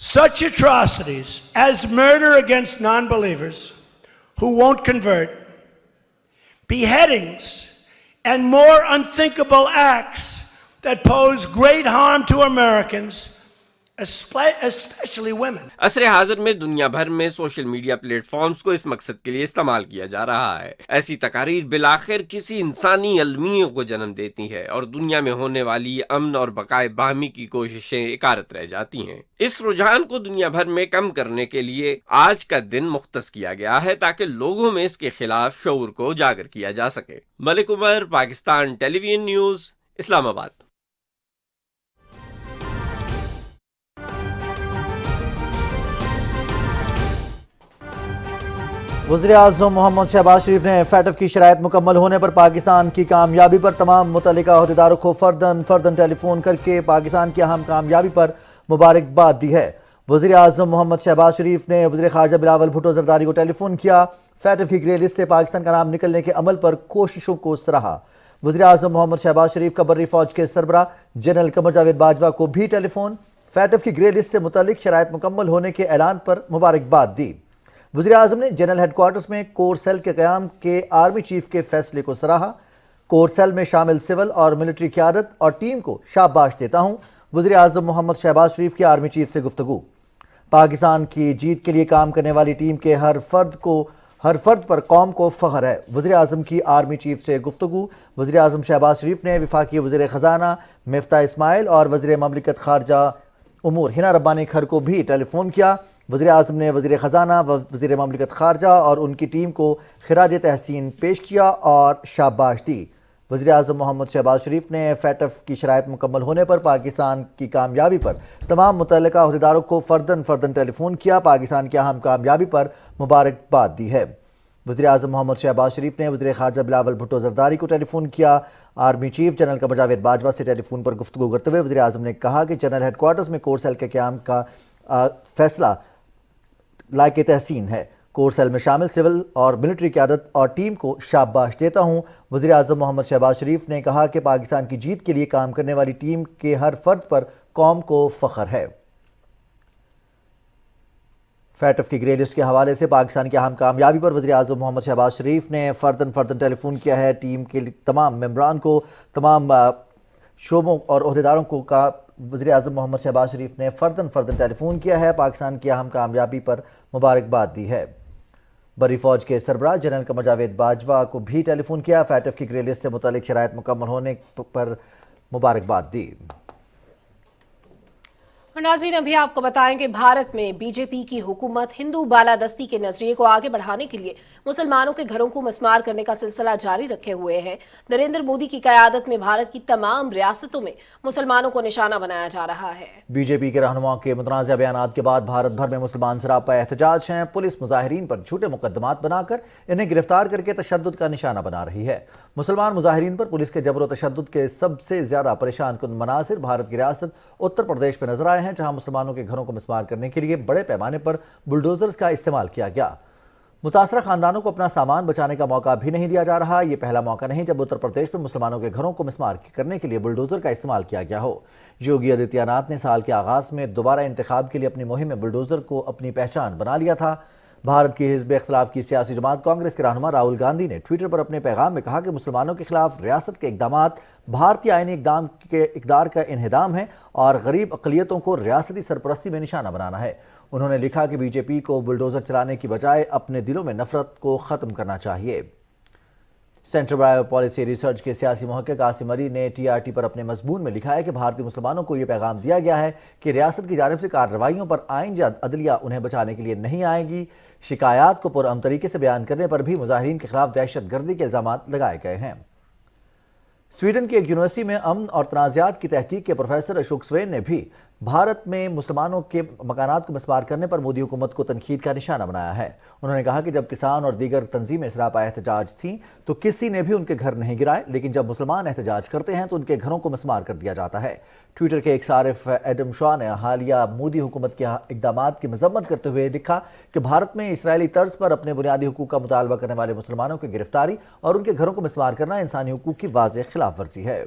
such atrocities as murder against non-believers who won't convert, beheadings, and more unthinkable acts that pose great harm to Americans, especially women. عصر حاضر میں دنیا بھر میں سوشل میڈیا پلیٹ فارمز کو اس مقصد کے لیے استعمال کیا جا رہا ہے۔ ایسی تقاریر بالآخر کسی انسانی المیوں کو جنم دیتی ہے اور دنیا میں ہونے والی امن اور بقائے باہمی کی کوششیں اکارت رہ جاتی ہیں۔ اس رجحان کو دنیا بھر میں کم کرنے کے لیے آج کا دن مختص کیا گیا ہے تاکہ لوگوں میں اس کے خلاف شعور کو اجاگر کیا جا سکے۔ ملک عمر، پاکستان ٹیلی ویژن نیوز، اسلام آباد۔ وزیراعظم محمد شہباز شریف نے فیٹف کی شرائط مکمل ہونے پر پاکستان کی کامیابی پر تمام متعلقہ عہدیداروں کو فرداً ٹیلی فون کر کے پاکستان کی اہم کامیابی پر مبارکباد دی ہے۔ وزیراعظم محمد شہباز شریف نے وزیر خارجہ بلاول بھٹو زرداری کو ٹیلی فون کیا۔ فیٹف کی گرے لسٹ سے پاکستان کا نام نکلنے کے عمل پر کوششوں کو سراہا۔ وزیراعظم محمد شہباز شریف کا بری فوج کے سربراہ جنرل قمر جاوید باجوہ کو بھی ٹیلی فون فیٹف کی گرے لسٹ سے متعلق شرائط مکمل ہونے کے اعلان پر مبارکباد دی۔ وزیراعظم نے جنرل ہیڈ کوارٹرز میں کور سیل کے قیام کے آرمی چیف کے فیصلے کو سراہا۔ کور سیل میں شامل سول اور ملٹری قیادت اور ٹیم کو شاباش دیتا ہوں۔ وزیراعظم محمد شہباز شریف کی آرمی چیف سے گفتگو۔ پاکستان کی جیت کے لیے کام کرنے والی ٹیم کے ہر فرد پر قوم کو فخر ہے۔ وزیراعظم کی آرمی چیف سے گفتگو۔ وزیراعظم شہباز شریف نے وفاقی وزیر خزانہ مفتاح اسماعیل اور وزیر مملکت خارجہ امور ہنا ربانی کھر کو بھی ٹیلی فون کیا۔ وزیراعظم نے وزیر خزانہ وزیر مملکت خارجہ اور ان کی ٹیم کو خراج تحسین پیش کیا اور شاباش دی۔ وزیراعظم محمد شہباز شریف نے فیٹف کی شرائط مکمل ہونے پر پاکستان کی کامیابی پر تمام متعلقہ عہدیداروں کو فرداً ٹیلی فون کیا، پاکستان کی اہم کامیابی پر مبارکباد دی ہے۔ وزیراعظم محمد شہباز شریف نے وزیر خارجہ بلاول بھٹو زرداری کو ٹیلی فون کیا۔ Army chief general Qamar Javed Bajwa سے ٹیلی فون پر گفتگو کرتے ہوئے وزیراعظم نے کہا کہ جنرل ہیڈ کوارٹرز میں کور سیل کے قیام کا فیصلہ لائق تحسین ہے۔ کور سیل میں شامل سول اور ملٹری قیادت اور ٹیم کو شاباش دیتا ہوں۔ وزیراعظم محمد شہباز شریف نے کہا کہ پاکستان کی جیت کے لیے کام کرنے والی ٹیم کے ہر فرد پر قوم کو فخر ہے۔ فیٹف کی گرے لسٹ کے حوالے سے پاکستان کی اہم کامیابی پر وزیراعظم محمد شہباز شریف نے فرداً ٹیلی فون کیا ہے۔ ٹیم کے تمام ممبران کو، تمام شعبوں اور عہدیداروں کو وزیراعظم محمد شہباز شریف نے فرداً ٹیلی فون کیا ہے، پاکستان کی اہم کامیابی پر مبارکباد دی ہے۔ بری فوج کے سربراہ جنرل قمر جاوید باجوہ کو بھی ٹیلی فون کیا، فیٹف کی گرے لسٹ سے متعلق شرائط مکمل ہونے پر مبارکباد دی۔ और नाज़रीन, अभी आपको बताएं कि भारत में बीजेपी की हुकूमत हिंदू बालादस्ती के नजरिए को आगे बढ़ाने के लिए मुसलमानों के घरों को मस्मार करने का सिलसिला जारी रखे हुए है। नरेंद्र मोदी की क़यादत में भारत की तमाम रियासतों में मुसलमानों को निशाना बनाया जा रहा है। बीजेपी के रहनुमाओं के मुतनाज़ा बयानात के बाद भारत भर में मुसलमान सरापा एहतजाज हैं। पुलिस मुजाहिरीन पर झूठे मुकदमात बनाकर इन्हें गिरफ्तार करके तशद्दुद का निशाना बना रही है। मुसलमान मुजाहिरीन पर पुलिस के जबर व तशद्दुद के सबसे ज्यादा परेशान कुन मनासिर भारत की रियासत उत्तर प्रदेश में नजर आए हैं, जहां मुसलमानों के घरों को मिसमार करने के लिए बड़े पैमाने पर बुलडोजर्स का इस्तेमाल किया गया। मुतासरा खानदानों को अपना सामान बचाने का मौका भी नहीं दिया जा रहा। ये पहला मौका नहीं जब उत्तर प्रदेश में मुसलमानों के घरों को मिसमार करने के लिए बुलडोजर का इस्तेमाल किया गया हो। योगी आदित्यनाथ ने साल के आगाज में दोबारा इंतखाब के लिए अपनी मुहिम में बुलडोजर को अपनी पहचान बना लिया था। भारत की हिज़्ब इख्तिलाफ की सियासी जमात कांग्रेस के रहनुमा राहुल गांधी ने ट्विटर पर अपने पैगाम में कहा कि मुसलमानों के खिलाफ रियासत के इकदामात भारतीय आईनी इक़दार का इन्हिदाम है और गरीब अक़लियतों को रियासती सरपरस्ती में निशाना बनाना है। उन्होंने लिखा कि बीजेपी को बुलडोजर चलाने की बजाय अपने दिलों में नफरत को ख़त्म करना चाहिए। सेंटर बायो पॉलिसी रिसर्च के सियासी महक़क़ आसिम अली ने TRT पर अपने मज़मून में लिखा है कि भारतीय मुसलमानों को ये पैगाम दिया गया है कि रियासत की जानिब से कार्रवाइयों पर आइन या अदलिया उन्हें बचाने के लिए नहीं आएगी। शिकायत को पुरअमन तरीके से बयान करने पर भी मुजाहिरीन के खिलाफ दहशत गर्दी के इल्ज़ामात लगाए गए हैं। स्वीडन की एक यूनिवर्सिटी में अमन और तनाज़ात की तहकीक के प्रोफेसर अशोक स्वेन ने भी भारत में मुसलमानों के मकानात को मिसमार करने पर मोदी हुकूमत को तनकीद का निशाना बनाया है। उन्होंने कहा कि जब किसान और दीगर तंजीमें सरापा एहतजाज थीं तो किसी ने भी उनके घर नहीं गिराए, लेकिन जब मुसलमान एहतजाज करते हैं तो उनके घरों को मिसमार कर दिया जाता है। ट्विटर के एक सारिफ एडम शॉ ने हालिया मोदी हुकूमत के इक़दामात की मजम्मत करते हुए लिखा कि भारत में इसराइली तर्ज पर अपने बुनियादी हुकूक का मुतालबा करने वाले मुसलमानों की गिरफ्तारी और उनके घरों को मिसमार करना इंसानी हुकूक की वाज़ेह खिलाफ वर्जी है।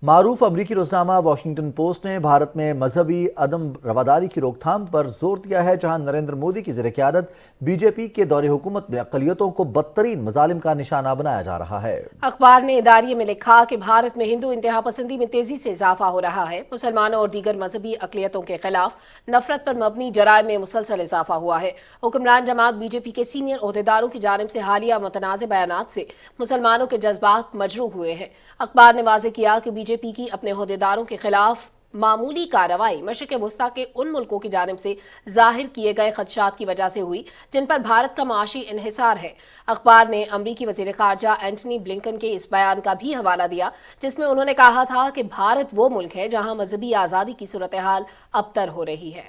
मारूफ अमरीकी रोजनामा वाशिंगटन पोस्ट ने भारत में मजहबी अदम रवादारी की रोकथाम पर जोर दिया है, जहां नरेंद्र मोदी की ज़ेर क़यादत बीजेपी के दौरे हुकूमत में अक़लियतों को बदतरीन मजालिम का निशाना बनाया जा रहा है। अखबार ने इदारिये में लिखा कि भारत में हिंदू इंतहा पसंदी में तेजी से इजाफा हो रहा है। मुसलमानों और दीगर मजहबी अक़लियतों के खिलाफ नफरत पर मबनी जराइम में मुसलसल इजाफा हुआ है। हुक्मरान जमात बीजेपी के सीनियर ओहदेदारों की जानिब से हालिया मुतनाज़ बयानात से मुसलमानों के जज्बात मजरूह हुए हैं। अखबार ने वाज़ेह किया कि बीजेपी की अपने ओहदेदारों के खिलाफ मामूली कार्रवाई मशरिक़ वस्ता के उन मुल्कों की जानिब से जाहिर किए गए खदशात की वजह से हुई जिन पर भारत का माशी इन्हिसार है। अखबार ने अमरीकी वज़ीर ख़ारजा एंटनी ब्लिंकन के इस बयान का भी हवाला दिया जिसमें उन्होंने कहा था कि भारत वो मुल्क है जहां मजहबी आज़ादी की सूरत हाल अबतर हो रही है।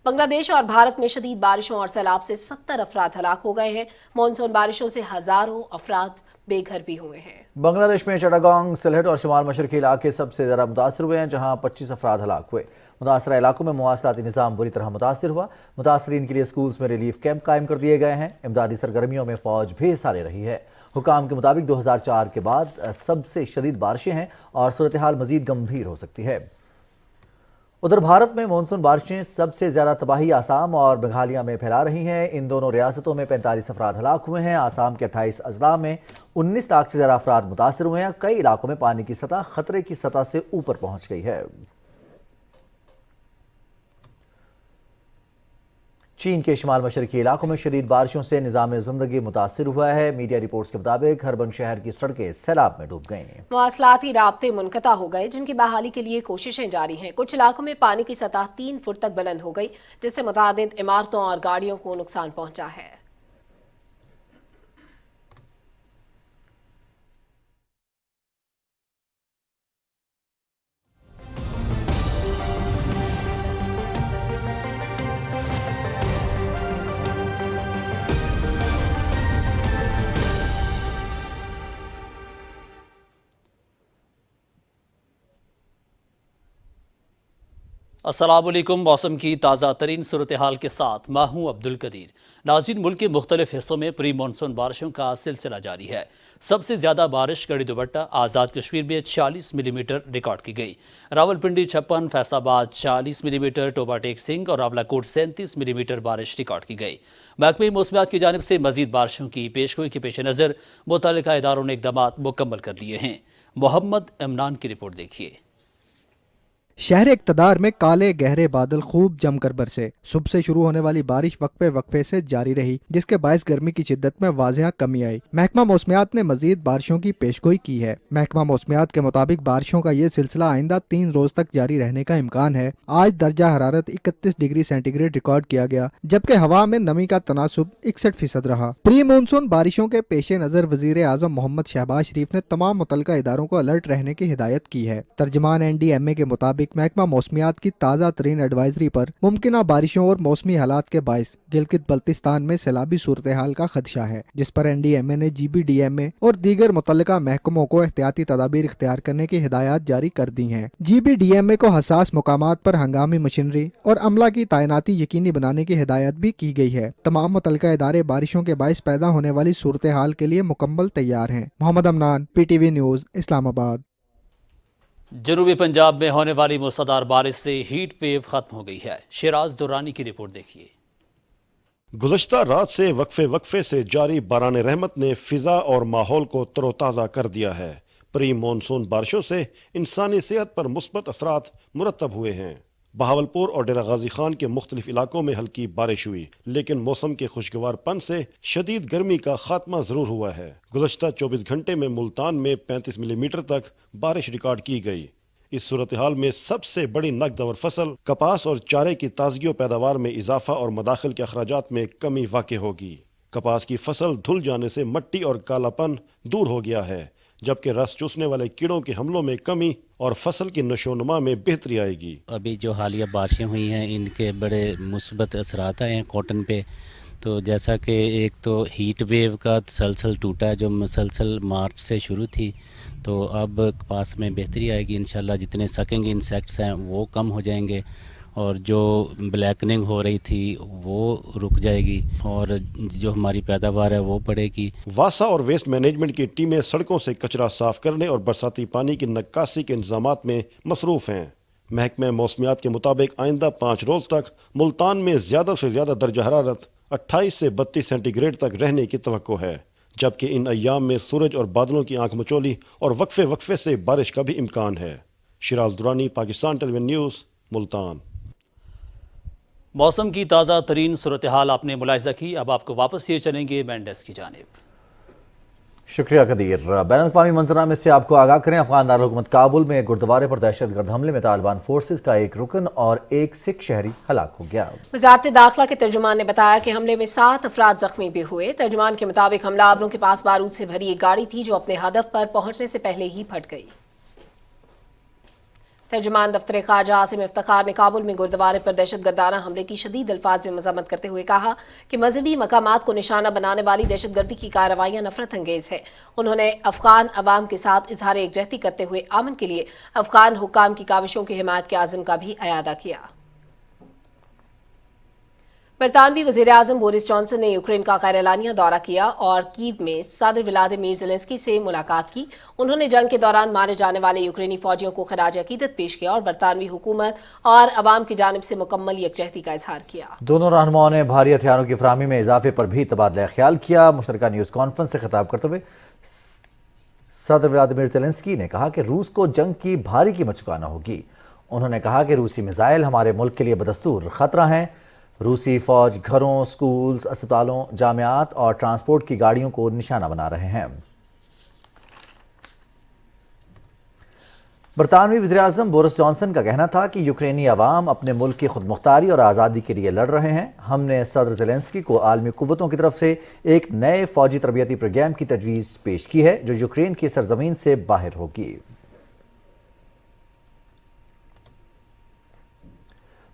बांग्लादेश और भारत में शदीद बारिशों और सैलाब से 70 अफराद हलाक हो गए हैं। मानसून बारिशों से हजारों अफराद बेघर भी हुए हैं। बांग्लादेश में चटागांग, सिलहट और शुमाल मशरकी इलाके सबसे ज़्यादा मुतासर हुए हैं, जहां 25 अफराद हलाक हुए। मुतासरा इलाकों में मवासलाती निज़ाम बुरी तरह मुतासर हुआ। मुतासरीन के लिए स्कूल्स में रिलीफ कैंप कायम कर दिए गए हैं। इमदादी सरगर्मियों में फौज भी हिस्सा ले रही है। हुकाम के मुताबिक 2004 के बाद सबसे शदीद बारिशें हैं और सूरत हाल मजीद गंभीर हो सकती है। उधर भारत में मानसून बारिशें सबसे ज्यादा तबाही आसाम और मेघालय में फैला रही हैं। इन दोनों रियासतों में 45 अफराद हलाक हुए हैं। आसाम के 28 अजला में 19 लाख से ज्यादा अफराद मुतासर हुए हैं। कई इलाकों में पानी की सतह खतरे की सतह से ऊपर पहुंच गई है। चीन के शुमाल मशरकी इलाकों में शदीद बारिशों से निज़ाम ज़िंदगी मुतासिर हुआ है। मीडिया रिपोर्ट्स के मुताबिक हरबन शहर की सड़कें सैलाब में डूब गईं। मवासलाती राब्ते मुनक़ता हो गए जिनकी बहाली के लिए कोशिशें जारी हैं। कुछ इलाकों में पानी की सतह 3 फुट तक बुलंद हो गई जिससे मुतादिद इमारतों और गाड़ियों को नुकसान पहुंचा है। अस्सलामुअलैकुम। मौसम की ताज़ा तरीन सूरत हाल के साथ मैं हूँ अब्दुल कदीर। नाज़रीन, मुल्क के मुख्तलिफ हिस्सों में प्री मानसून बारिशों का सिलसिला जारी है। सबसे ज़्यादा बारिश गढ़ी दुपट्टा आज़ाद कश्मीर में 40 मिलीमीटर रिकॉर्ड की गई। रावलपिंडी 56, फैसलाबाद 40 मिलीमीटर, टोबा टेक सिंह और रावलाकोट 37 मिलीमीटर बारिश रिकॉर्ड की गई। महकमे मौसमियात की जानिब से मज़ीद बारिशों की पेशगोई के पेश नज़र मुतल्लिका इदारों ने इक़दामात मुकम्मल कर लिए हैं। मोहम्मद इमरान की रिपोर्ट देखिए। शहर इक़्तिदार में काले गहरे बादल खूब जमकर बरसे। सुबह से शुरू होने वाली बारिश वक्फे वक्फे से जारी रही, जिसके बायस गर्मी की शिद्दत में वाज़ेह कमी आई। महकमा मौसमियात ने मजीद बारिशों की पेशगोई की है। महकमा मौसमियात के मुताबिक बारिशों का ये सिलसिला आइंदा 3 रोज तक जारी रहने का इम्कान है। आज दर्जा हरारत 31 डिग्री सेंटीग्रेड रिकॉर्ड किया गया, जबकि हवा में नमी का तनासुब 61% रहा। प्री मानसून बारिशों के पेश नजर वजीर आजम मोहम्मद शहबाज शरीफ ने तमाम मुतल्लिका इदारों को अलर्ट रहने की हिदायत की है। तर्जमान NDMA के मुताबिक महकमा मौसमियात की ताज़ा तरीन एडवाइजरी पर मुमकिना बारिशों और मौसमी हालात के बायस गिलगित बल्तिस्तान में सैलाबी सूरत हाल का खदशा है, जिस पर NDMA ने GBDMA और दीगर मुतल्लिका महकमों को एहतियाती तदाबीर इख्तियार करने की हिदायत जारी कर दी हैं। GBDMA को हसास मुकामात पर हंगामी मशीनरी और अमला की तैनाती यकीनी बनाने की हिदायत भी की गई है। तमाम मुतल्लिका इदारे बारिशों के बायस पैदा होने वाली सूरत हाल के लिए मुकम्मल तैयार हैं। Mohammad Amnan, PTV news, Islamabad. जनूबी पंजाब में होने वाली मूसलाधार बारिश से हीट वेव खत्म हो गई है। शिराज दुरानी की रिपोर्ट देखिए। गुज़श्ता रात से वक्फे वक्फे से जारी बारान रहमत ने फिजा और माहौल को तरोताज़ा कर दिया है। प्री मानसून बारिशों से इंसानी सेहत पर मुस्बत असरात मुरतब हुए हैं। बहावलपुर और डेरा गाजी खान के मुख्तलिफ इलाकों में हल्की बारिश हुई, लेकिन मौसम के खुशगवारपन से शदीद गर्मी का खात्मा जरूर हुआ है। गुज़श्ता 24 घंटे में मुल्तान में 35 मिलीमीटर तक बारिश रिकॉर्ड की गई। इस सूरत हाल में सबसे बड़ी नकद फसल कपास और चारे की ताजगी पैदावार में इजाफा और मदाखिल के अखराजात में कमी वाक़ होगी। कपास की फसल धुल जाने से मट्टी और कालापन दूर हो गया है, जबकि रस चूसने वाले कीड़ों के हमलों में कमी और फसल की नशोनुमा में बेहतरी आएगी। अभी जो हालिया बारिशें हुई हैं, इनके बड़े मुस्बत असरात आए हैं कॉटन पे। तो जैसा कि एक तो हीट वेव का तसलसल टूटा है, जो मुसलसल मार्च से शुरू थी, तो अब कपास में बेहतरी आएगी इंशाल्लाह। जितने सकेंगे इंसेक्ट्स हैं वो कम हो जाएंगे और जो ब्लैकनिंग हो रही थी वो रुक जाएगी और जो हमारी पैदावार है वो बढ़ेगी। वासा और वेस्ट मैनेजमेंट की टीमें सड़कों से कचरा साफ करने और बरसाती पानी की निकासी के इंतजामात में मसरूफ़ हैं। महकमा मौसमियात के मुताबिक आइंदा 5 रोज तक मुल्तान में ज़्यादा से ज़्यादा दर्जा हरारत 28 से 32 सेंटीग्रेड तक रहने की तवक्को है, जबकि इन अय्याम में सूरज और बादलों की आंख मचोली और वक्फे वक्फे से बारिश का भी इम्कान है। Shiraz Durrani, Pakistan television news, Multan. मौसम की ताज़ा तरीन सूरत हाल आपने मुलाहिजा की। अब आपको वापस ये चलेंगे मैंडेस की जानिब। शुक्रिया कदीर। बैन अल-अक़वामी मंजरनामे से आपको आगाह करें, अफगान दारुल-हुकूमत काबुल में गुरुद्वारे पर दहशतगर्द हमले में तालिबान फोर्सेस का एक रुकन और एक सिख शहरी हलाक हो गया। वज़ारत दाखिला के तर्जुमान ने बताया कि हमले में 7 अफराद जख्मी भी हुए। तर्जुमान के मुताबिक हमलावरों के पास बारूद से भरी एक गाड़ी थी जो अपने हदफ पर पहुंचने से पहले ही फट गई। तर्जुमान दफ्तर खारजा आसिम इफ्तिखार ने काबुल में गुरुद्वारे पर दहशतगर्दाना हमले की शदीद अल्फाज में मज़म्मत करते हुए कहा कि मजहबी मकामात को निशाना बनाने वाली दहशतगर्दी की कार्रवाइयाँ नफरत अंगेज है। उन्होंने अफगान अवाम के साथ इजहार एकजहती करते हुए अमन के लिए अफगान हुक्काम की काविशों की हिमायत के आज़म का भी अयादा किया। बरतानवी वज़ीर आज़म बोरिस जॉनसन ने यूक्रेन का गैर-एलानिया दौरा किया और कीव में सदर व्लादिमीर ज़ेलेंस्की से मुलाकात की। उन्होंने जंग के दौरान मारे जाने वाले यूक्रेनी फौजियों को खराज अकीदत पेश किया और बरतानवी हुकूमत और अवाम की जानिब से मुकम्मल यकजहती का इजहार किया। दोनों रहनुमाओं ने भारी हथियारों की फराहमी में इजाफे पर भी तबादला ख्याल किया। मुश्तरका न्यूज़ कॉन्फ्रेंस से खिताब करते हुए सदर व्लादिमीर ज़ेलेंस्की ने कहा कि रूस को जंग की भारी कीमत चुकाना होगी। उन्होंने कहा कि रूसी मिसाइल हमारे मुल्क के लिए बदस्तूर खतरा हैं। रूसी फौज घरों, स्कूल्स, अस्पतालों, जामियात और ट्रांसपोर्ट की गाड़ियों को निशाना बना रहे हैं। बरतानवी वज़ीर-ए-आज़म बोरिस जॉनसन का कहना था कि यूक्रेनी अवाम अपने मुल्क की खुदमुख्तारी और आज़ादी के लिए लड़ रहे हैं। हमने सदर ज़ेलेंस्की को आलमी कुव्वतों की तरफ से एक नए फौजी तरबियती प्रोग्राम की तजवीज़ पेश की है जो यूक्रेन की सरजमीन से बाहर होगी।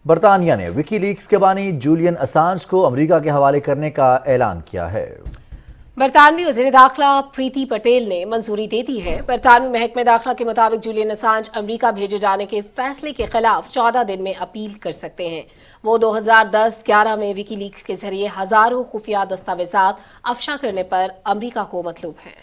बरतानिया ने विकीलीक्स के बानी जूलियन असांज को अमेरिका के हवाले करने का ऐलान किया है। बरतानवी वज़ीर दाखिला प्रीति पटेल ने मंजूरी दे दी है। बरतानवी महकमे दाखिला के मुताबिक जूलियन असांज अमेरिका भेजे जाने के फैसले के खिलाफ 14 दिन में अपील कर सकते हैं। वो 2010-11 में विकीलीक्स के जरिए हजारों खुफिया दस्तावेजात अफशा करने पर अमेरिका को मतलूब है।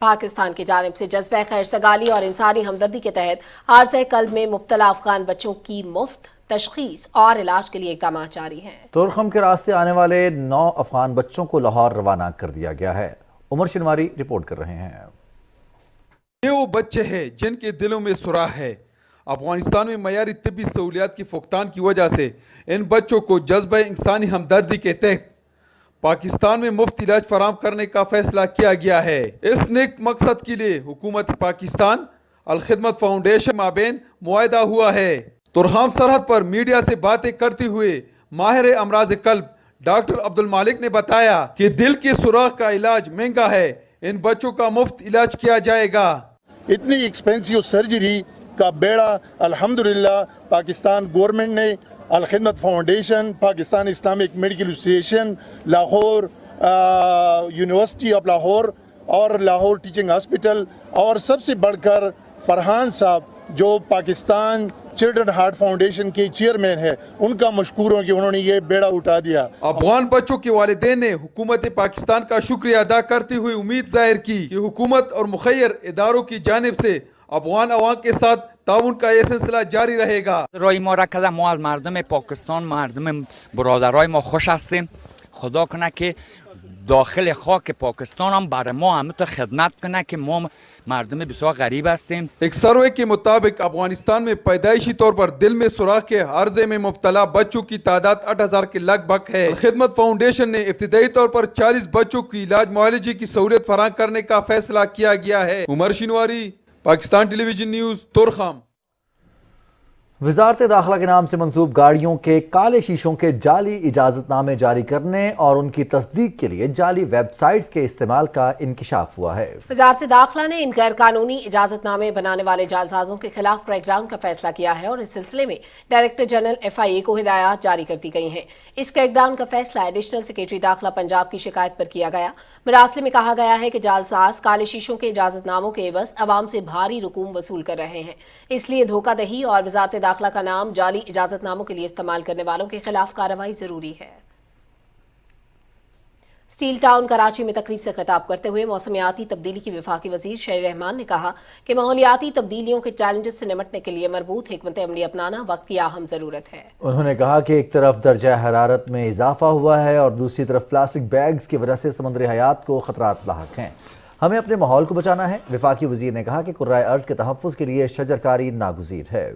पाकिस्तान की जानिब से जज्बे खैर सगाली और इंसानी हमदर्दी के तहत आर्ज़े कल्ब में मुब्तला अफगान बच्चों की मुफ्त तशखीस और इलाज के लिए इक़दाम जारी हैं। तुर्खम के रास्ते आने वाले 9 अफगान बच्चों को लाहौर रवाना कर दिया गया है। उमर शनवारी रिपोर्ट कर रहे हैं। یہ وہ بچے ہیں جن کے دلوں میں سوراخ ہے. افغانستان میں معیاری طبی سہولیات کی فقدان کی وجہ سے ان بچوں کو جذبہ انسانی ہمدردی کے تحت پاکستان میں مفت علاج فراہم کرنے کا فیصلہ کیا گیا ہے. اس نیک مقصد کے لیے حکومت پاکستان الخدمت فاؤنڈیشن مابین معاہدہ ہوا ہے. تورخم سرحد پر میڈیا سے باتیں کرتے ہوئے ماہر امراض قلب ڈاکٹر عبد المالک نے بتایا کہ دل کے سوراخ کا علاج مہنگا ہے. ان بچوں کا مفت علاج کیا جائے گا. اتنی ایکسپینسیو سرجری کا بیڑا الحمدللہ پاکستان گورنمنٹ نے Alkhidmat foundation, Pakistan Islamic medical association, Lahore university of Lahore اور لاہور ٹیچنگ ہاسپٹل اور سب سے بڑھ کر فرحان صاحب جو پاکستان چلڈرن ہارٹ فاؤنڈیشن کے چیئرمین ہے، ان کا مشکور ہوں کہ انہوں نے یہ بیڑا اٹھا دیا. افغان بچوں کے والدین نے حکومت پاکستان کا شکریہ ادا کرتے ہوئے امید ظاہر کی کہ حکومت اور مخیر اداروں کی جانب سے افغان عوام کے ساتھ تعاون کا یہ سلسلہ جاری رہے گا. رای ما را کردن، ما از مردم پاکستان، مردم برادرای ما خوش هستیم. خدا کنه که داخل خاک پاکستان هم برای ما همینطور خدمت کنه که ما مردم بسیار غریب هستیم. ایک سروے کے مطابق افغانستان میں پیدائشی طور پر دل میں سوراخ کے عرضے میں مبتلا بچوں کی تعداد 8,000 کے لگ بھگ ہے. خدمت فاؤنڈیشن نے ابتدائی طور پر 40 بچوں کی علاج معالجے کی سہولت فراہم کرنے کا فیصلہ کیا گیا ہے. عمر شنواری، پاکستان ٹیلی ویژن نیوز، تورخم. وزارت داخلہ کے نام سے منسوب گاڑیوں کے کالے شیشوں کے جعلی اجازت نامے جاری کرنے اور ان کی تصدیق کے لیے جعلی ویب سائٹس کے استعمال کا انکشاف ہوا ہے. وزارت داخلہ نے ان غیر قانونی اجازت نامے بنانے والے جعلسازوں کے خلاف کریک ڈاؤن کا فیصلہ کیا ہے اور اس سلسلے میں ڈائریکٹر جنرل FIA کو ہدایات جاری کر دی گئی ہیں. اس کریک ڈاؤن کا فیصلہ ایڈیشنل سیکریٹری داخلہ پنجاب کی شکایت پر کیا گیا. مراسلے میں کہا گیا ہے کہ جعلساز کالے شیشوں کے اجازت ناموں کے عوض عوام سے بھاری رقوم وصول کر رہے ہیں. اس لیے دھوکہ دہی اور وزارت داخلہ کا نام جعلی اجازت ناموں کے لیے استعمال کرنے والوں کے خلاف کارروائی ضروری ہے. اسٹیل ٹاؤن کراچی میں تقریب سے خطاب کرتے ہوئے موسمیاتی تبدیلی کی وفاقی وزیر شیر رحمان نے کہا کہ ماحولیاتی تبدیلیوں کے چیلنجز سے نمٹنے کے لیے مربوط حکمت عملی اپنانا وقت کی اہم ضرورت ہے. انہوں نے کہا کہ ایک طرف درجہ حرارت میں اضافہ ہوا ہے اور دوسری طرف پلاسٹک بیگز کی وجہ سے سمندری حیات کو خطرات لاحق ہیں. ہمیں اپنے ماحول کو بچانا ہے. وفاقی وزیر نے کہا کہ کرۂ ارض کے تحفظ کے لیے شجرکاری ناگزیر ہے.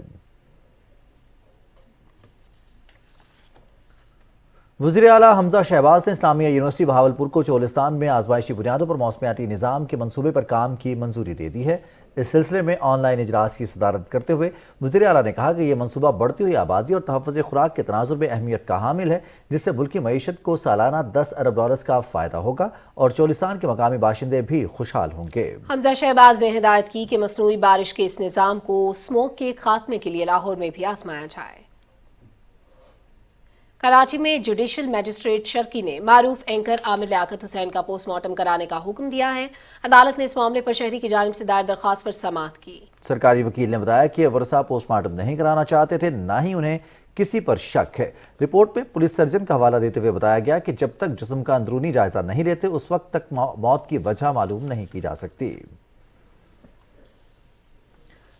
وزیر اعلیٰ حمزہ شہباز نے اسلامیہ یونیورسٹی بہاولپور کو چولستان میں آزمائشی بنیادوں پر موسمیاتی نظام کے منصوبے پر کام کی منظوری دے دی ہے. اس سلسلے میں آن لائن اجلاس کی صدارت کرتے ہوئے وزیر اعلیٰ نے کہا کہ یہ منصوبہ بڑھتی ہوئی آبادی اور تحفظ خوراک کے تناظر میں اہمیت کا حامل ہے، جس سے ملکی معیشت کو سالانہ 10 ارب ڈالرز کا فائدہ ہوگا اور چولستان کے مقامی باشندے بھی خوشحال ہوں گے. حمزہ شہباز نے ہدایت کی کہ مصنوعی بارش کے اس نظام کو اسموگ کے خاتمے کے لیے لاہور میں بھی آزمایا جائے. کراچی میں جوڈیشل میجسٹریٹ شرکی نے معروف اینکر عامر لیاقت حسین کا پوسٹ مارٹم کرانے کا حکم دیا ہے. عدالت نے اس معاملے پر شہری کی جانب سے دائر درخواست پر سماعت کی. سرکاری وکیل نے بتایا کہ ورثہ پوسٹ مارٹم نہیں کرانا چاہتے تھے، نہ ہی انہیں کسی پر شک ہے. رپورٹ میں پولیس سرجن کا حوالہ دیتے ہوئے بتایا گیا کہ جب تک جسم کا اندرونی جائزہ نہیں لیتے اس وقت تک موت کی وجہ معلوم نہیں کی جا سکتی.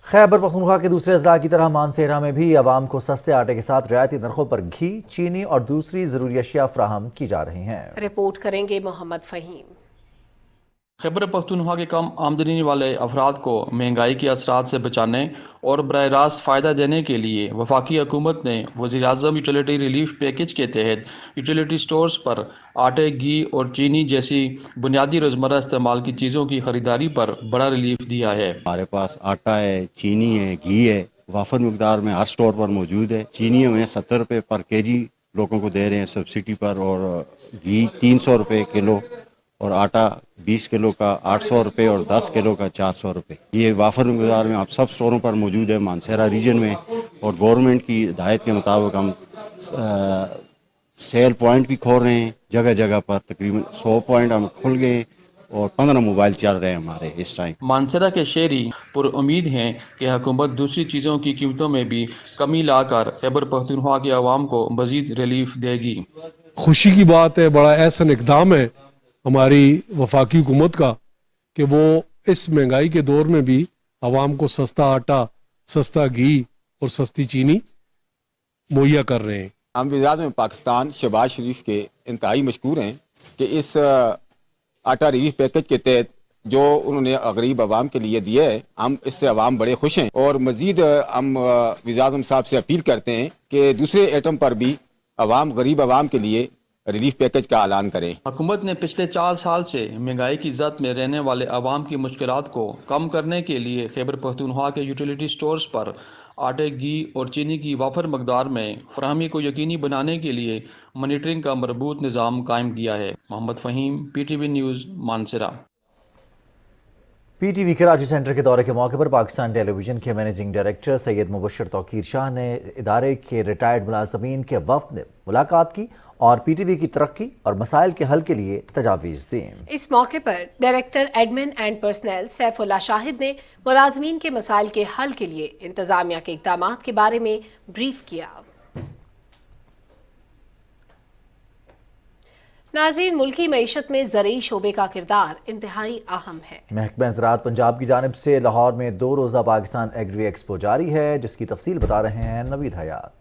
خیبر پختونخوا کے دوسرے اضلاع کی طرح مانسہرہ میں بھی عوام کو سستے آٹے کے ساتھ رعایتی نرخوں پر گھی، چینی اور دوسری ضروری اشیاء فراہم کی جا رہی ہیں. رپورٹ کریں گے محمد فہیم. خیبر پختونخوا کے کم آمدنی والے افراد کو مہنگائی کے اثرات سے بچانے اور براہ راست فائدہ دینے کے لیے وفاقی حکومت نے وزیر اعظم یوٹیلیٹی ریلیف پیکج کے تحت یوٹیلیٹی سٹورز پر آٹے، گھی اور چینی جیسی بنیادی روزمرہ استعمال کی چیزوں کی خریداری پر بڑا ریلیف دیا ہے. ہمارے پاس آٹا ہے، چینی ہے، گھی ہے، وافر مقدار میں ہر سٹور پر موجود ہے. چینی ہمیں 70 روپے پر کے جی لوگوں کو دے رہے ہیں سبسڈی پر، اور گھی 300 روپے کلو، اور آٹا 20 کلو کا 800 روپے اور 10 کلو کا 400 روپے. یہ وافر مقدار میں آپ سب سٹوروں پر موجود ہے مانسہرہ ریجن میں. اور گورنمنٹ کی ہدایت کے مطابق ہم سیل پوائنٹ بھی کھول رہے ہیں جگہ جگہ پر. تقریباً 100 پوائنٹ ہم کھل گئے اور 15 موبائل چل رہے ہیں ہمارے اس ٹائم. مانسہرہ کے شہری پر امید ہیں کہ حکومت دوسری چیزوں کی قیمتوں میں بھی کمی لا کر خیبر پختونخوا کے عوام کو مزید ریلیف دے گی. خوشی کی بات ہے، بڑا احسن اقدام ہے ہماری وفاقی حکومت کا کہ وہ اس مہنگائی کے دور میں بھی عوام کو سستا آٹا، سستا گھی اور سستی چینی مہیا کر رہے ہیں. ہم وزیر اعظم پاکستان شہباز شریف کے انتہائی مشکور ہیں کہ اس آٹا ریلیف پیکج کے تحت जो उन्होंने गरीब आवाम के लिए दिया है, हम इससे आवाम बड़े खुश हैं और मजीद हम वज़ीर-ए-आज़म साहब से अपील करते हैं कि दूसरे एटम पर भी गरीब आवाम के लिए रिलीफ पैकेज का ऐलान करें। हुकूमत ने पिछले 4 साल से महंगाई की ज़द में रहने वाले आवाम की मुश्किलात को कम करने के लिए खैबर पख्तूनख्वा के यूटिलिटी स्टोर्स पर आटे, घी और चीनी की वाफर मकदार में फराहमी को यकीनी बनाने के लिए मॉनिटरिंग का मरबूत निज़ाम कायम किया है। मोहम्मद फ़हीम, PTV न्यूज़, मानसरा। PTV कराची सेंटर के दौरे के मौके पर पाकिस्तान टेलीविजन के मैनेजिंग डायरेक्टर सैयद मुबशर तौकीर शाह ने इदारे के रिटायर्ड मुलाजमीन के वफ्द ने मुलाकात की और PTV की तरक्की और मसाइल के हल के लिए तजावीज़ दी। इस मौके पर director admin and personal Saifullah Shahid ने मुलाजमीन के मसाइल के हल के लिए इंतजामिया के इक़दामात के बारे में ब्रीफ किया। नाज़रीन, मुल्की मईशत में ज़रूरी शोबे का किरदार इंतहाई अहम है। महकमा ज़राअत पंजाब की जानिब से लाहौर में 2 रोज़ा पाकिस्तान एग्री एक्सपो जारी है, जिसकी तफसील बता रहे हैं नवीद हयात।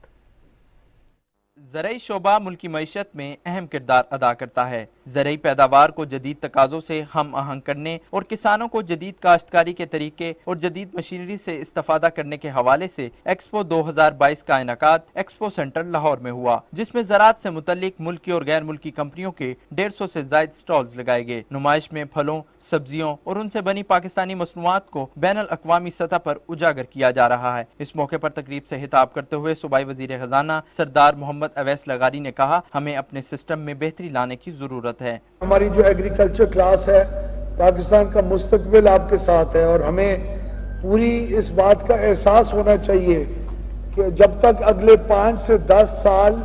ज़रूरी शोबा मुल्की मईशत में अहम किरदार अदा करता है। ज़रूरी पैदावार को जदीद तकाज़ों से हम आहंग करने और किसानों को जदीद काश्तकारी के तरीके और जदीद मशीनरी से इस्तेफादा करने के हवाले से एक्सपो 2022 का इनेकाद एक्सपो सेंटर लाहौर में हुआ, जिसमें ज़राअत से मुतल्लिक मुल्की और गैर मुल्की कंपनियों के 150 से ज़ायद स्टॉल्स लगाए गए। नुमाइश में फलों, सब्जियों और उनसे बनी पाकिस्तानी मसनूआत को बैनुल अक़वामी सतह पर उजागर किया जा रहा है। इस मौके पर तकरीब से खिताब करते हुए सूबाई वज़ीर ख़ज़ाना सरदार मोहम्मद अवैस लगारी ने कहा, हमें अपने सिस्टम में बेहतरी लाने की ज़रूरत है। हमारी जो एग्रीकल्चर क्लास है, पाकिस्तान का मुस्तकबिल आपके साथ है और हमें पूरी इस बात का एहसास होना चाहिए कि जब तक अगले 5 से 10 साल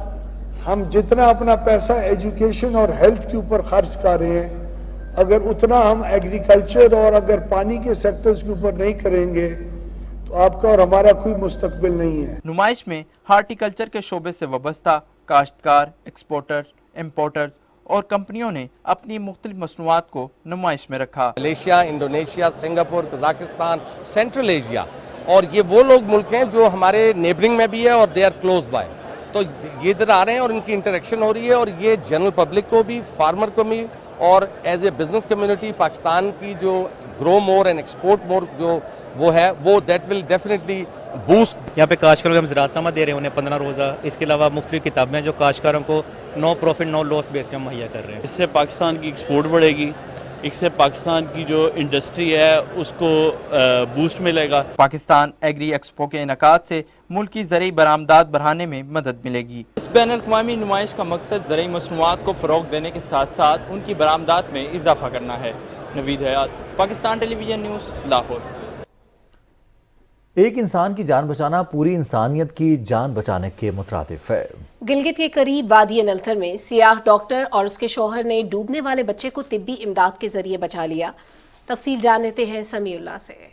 हम जितना अपना पैसा एजुकेशन और हेल्थ के ऊपर खर्च कर रहे हैं, अगर उतना हम एग्रीकल्चर और अगर पानी के सेक्टर्स के ऊपर नहीं करेंगे तो आपका और हमारा कोई मुस्तकबिल नहीं है। नुमाइश में हार्टिकल्चर के शोबे से वाबस्ता काश्तकार, एक्सपोर्टर, इम्पोर्टर्स और कंपनियों ने अपनी मुख्तलिफ मसनूआत को नुमाइश में रखा। Malaysia, Indonesia, Singapore, Kazakhstan, central Asia, और ये वो लोग मुल्क हैं जो हमारे नेबरिंग में भी है और दे आर क्लोज बाय, तो ये इधर आ रहे हैं और इनकी इंटरेक्शन हो रही है और ये जनरल पब्लिक को भी, फार्मर को भी और as a business community Pakistan की जो grow more and export more जो वो है वो दैट विल डेफिनेटली बूस्ट। यहाँ पे काश्तकारों को हम ज़राअतनामा दे रहे हैं उन्हें 15 रोज़ा, इसके अलावा मुख्तलिफ किताबें जो काश्तकारों को no profit no loss base पे हम मुहैया कर रहे हैं। इससे पाकिस्तान की एक्सपोर्ट बढ़ेगी, इससे पाकिस्तान की जो इंडस्ट्री है उसको बूस्ट मिलेगा। पाकिस्तान एग्री एक्सपो के इनेकाद से मुल्क की ज़रूरी बरामदात बढ़ाने में मदद मिलेगी। इस बैनुल अक़वामी नुमाइश का मकसद ज़रूरी मसनूआत को फ़रोग़ देने के साथ साथ उनकी बरामदात में इजाफा करना है। नवीद हयात, पाकिस्तान टेलीविजन न्यूज़, लाहौर। एक इंसान की जान बचाना पूरी इंसानियत की जान बचाने के मुतरादिफ है। गिलगित के करीब वादी नलथर में सियाह डॉक्टर और उसके शौहर ने डूबने वाले बच्चे को तिब्बी इमदाद के जरिए बचा लिया। तफसील जान लेते हैं समीउल्लाह से।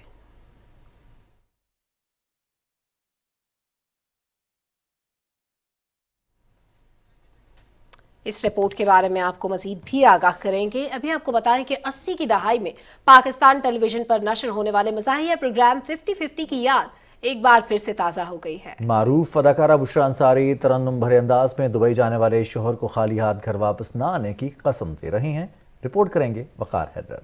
इस रिपोर्ट के बारे में आपको मजीद भी आगाह करेंगे। अभी आपको बताएं कि 80 की दहाई में पाकिस्तान टेलीविजन पर नशर होने वाले मज़ाहिया प्रोग्राम 50-50 की याद एक बार फिर से ताज़ा हो गई है। मारूफ अदाकारा बुशरा अंसारी तरन्नुम भरे अंदाज में दुबई जाने वाले शोहर को खाली हाथ घर वापस न आने की कसम दे रही हैं। रिपोर्ट करेंगे वकार हैदर।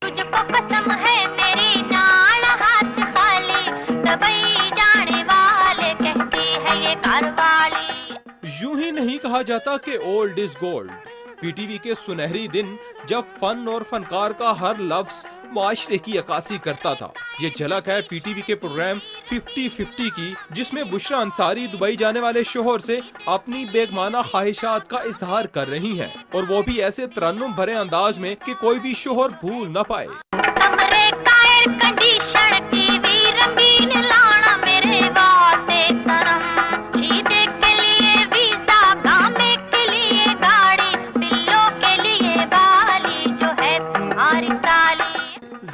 तुझको कसम है मेरी नाल हाथ खाली, दुबई जाने वाले कहती है ये कारवाली। यूं ही नहीं कहा जाता कि ओल्ड इज गोल्ड। पीटीवी के सुनहरी दिन जब फन और फनकार का हर लफ्ज माशरे की अक्कासी करता था। ये झलक है पीटीवी के प्रोग्राम 50-50 की, जिसमें बुशरा अंसारी दुबई जाने वाले शोहर से अपनी बेगमाना ख्वाहिशात का इजहार कर रही हैं, और वो भी ऐसे तरन्नुम भरे अंदाज में कि कोई भी शोहर भूल न पाए। कमरे का एयर कंडीशन, टीवी रंगीन लाना मेरे वास्ते सनम, जीदे के लिए वीजा, गामे के लिए गाड़ी, बिल्लों के लिए बाली, जो है तुम्हारी साली।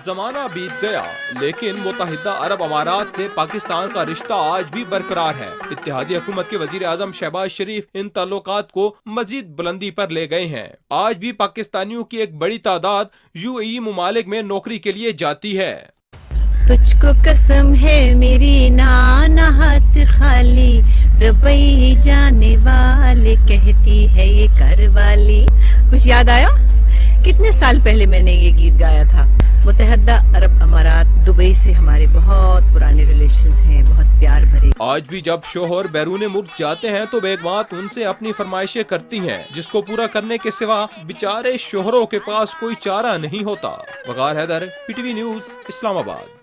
जमाना बीत गया, लेकिन मुत्तहिदा अरब अमारात से पाकिस्तान का रिश्ता आज भी बरकरार है। इत्तेहादी हुकूमत के वजीर आजम शहबाज शरीफ इन ताल्लुकात को मजीद बुलंदी पर ले गए हैं। आज भी पाकिस्तानियों की एक बड़ी तादाद यूएई मुमालिक में नौकरी के लिए जाती है। तुझको कसम है मेरी नाना हाथ खाली, दुबई जाने वाले कहती है ये घरवाली। कुछ याद आया? कितने साल पहले मैंने ये गीत गाया था। मुत्तहदा अरब अमारात दुबई से हमारे बहुत पुराने रिलेशंस हैं, बहुत प्यार भरे। आज भी जब शोहर बैरून मुल्क जाते हैं तो बेगमात उनसे अपनी फरमाइशें करती हैं, जिसको पूरा करने के सिवा बेचारे शोहरों के पास कोई चारा नहीं होता। Waqar Haider, PTV news, Islamabad.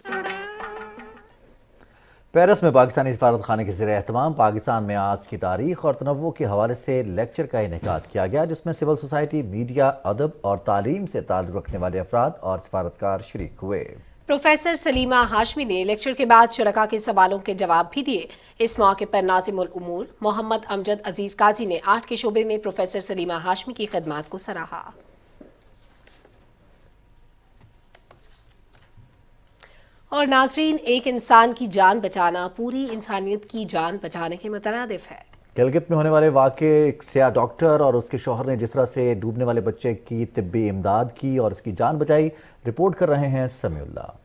Paris में पाकिस्तानी सफारत खाने के ज़रिए एहतमाम पाकिस्तान में आज की तारीख और तनव्वु के हवाले से लेक्चर का इनेकाद किया गया, जिसमें सिविल सोसाइटी, मीडिया, अदब और तालीम से ताल्लुक़ रखने वाले अफराद और सफारतकार शरीक हुए। प्रोफेसर सलीमा हाशमी ने लेक्चर के बाद शुरका के सवालों के जवाब भी दिए। इस मौके पर नाज़िमुल उमूर मोहम्मद अमजद अजीज काजी ने आर्ट के शोबे में प्रोफेसर सलीमा हाशमी की खिदमत को सराहा। और नाजरीन, एक इंसान की जान बचाना पूरी इंसानियत की जान बचाने के मुतरादिफ है। गिलगित में होने वाले वाक़े, एक सियाह डॉक्टर और उसके शौहर ने जिस तरह से डूबने वाले बच्चे की तिब्बी इमदाद की और उसकी जान बचाई, रिपोर्ट कर रहे हैं समीउल्लाह।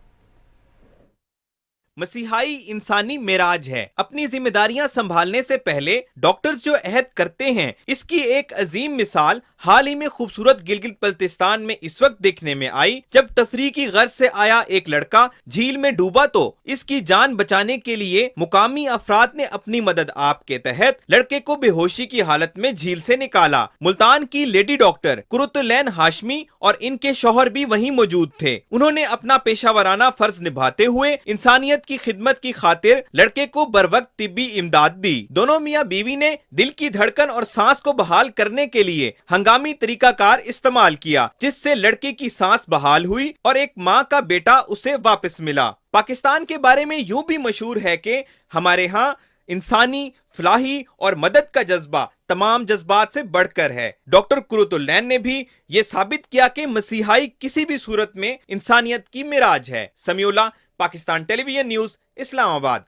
मसीहाई इंसानी मेराज है। अपनी जिम्मेदारियां संभालने से पहले डॉक्टर्स जो अहद करते हैं, इसकी एक अजीम मिसाल हाल ही में खूबसूरत गिलगित बल्तिस्तान में इस वक्त देखने में आई, जब तफरीह की गर्ज से आया एक लड़का झील में डूबा तो इसकी जान बचाने के लिए मुकामी अफराद ने अपनी मदद आप के तहत लड़के को बेहोशी की हालत में झील से निकाला। मुल्तान की लेडी डॉक्टर कुरुतुलैन हाशमी और इनके शौहर भी वहीं मौजूद थे। उन्होंने अपना पेशावराना फर्ज निभाते हुए इंसानियत की खिदमत की खातिर लड़के को बरवक्त तिब्बी इमदाद दी। दोनों मियां बीवी ने दिल की धड़कन और सांस को बहाल करने के लिए हंगामी तरीकाकार इस्तेमाल किया, जिससे लड़के की सांस बहाल हुई और एक माँ का बेटा उसे वापस मिला। पाकिस्तान के बारे में यूं भी मशहूर है कि हमारे यहाँ इंसानी, फलाही और मदद का जज्बा तमाम जज्बात से बढ़कर है। डॉक्टर कुरुतुलैन ने भी ये साबित किया कि मसीहाई किसी भी सूरत में इंसानियत की मिराज है। Samiullah, Pakistan television news, Islamabad.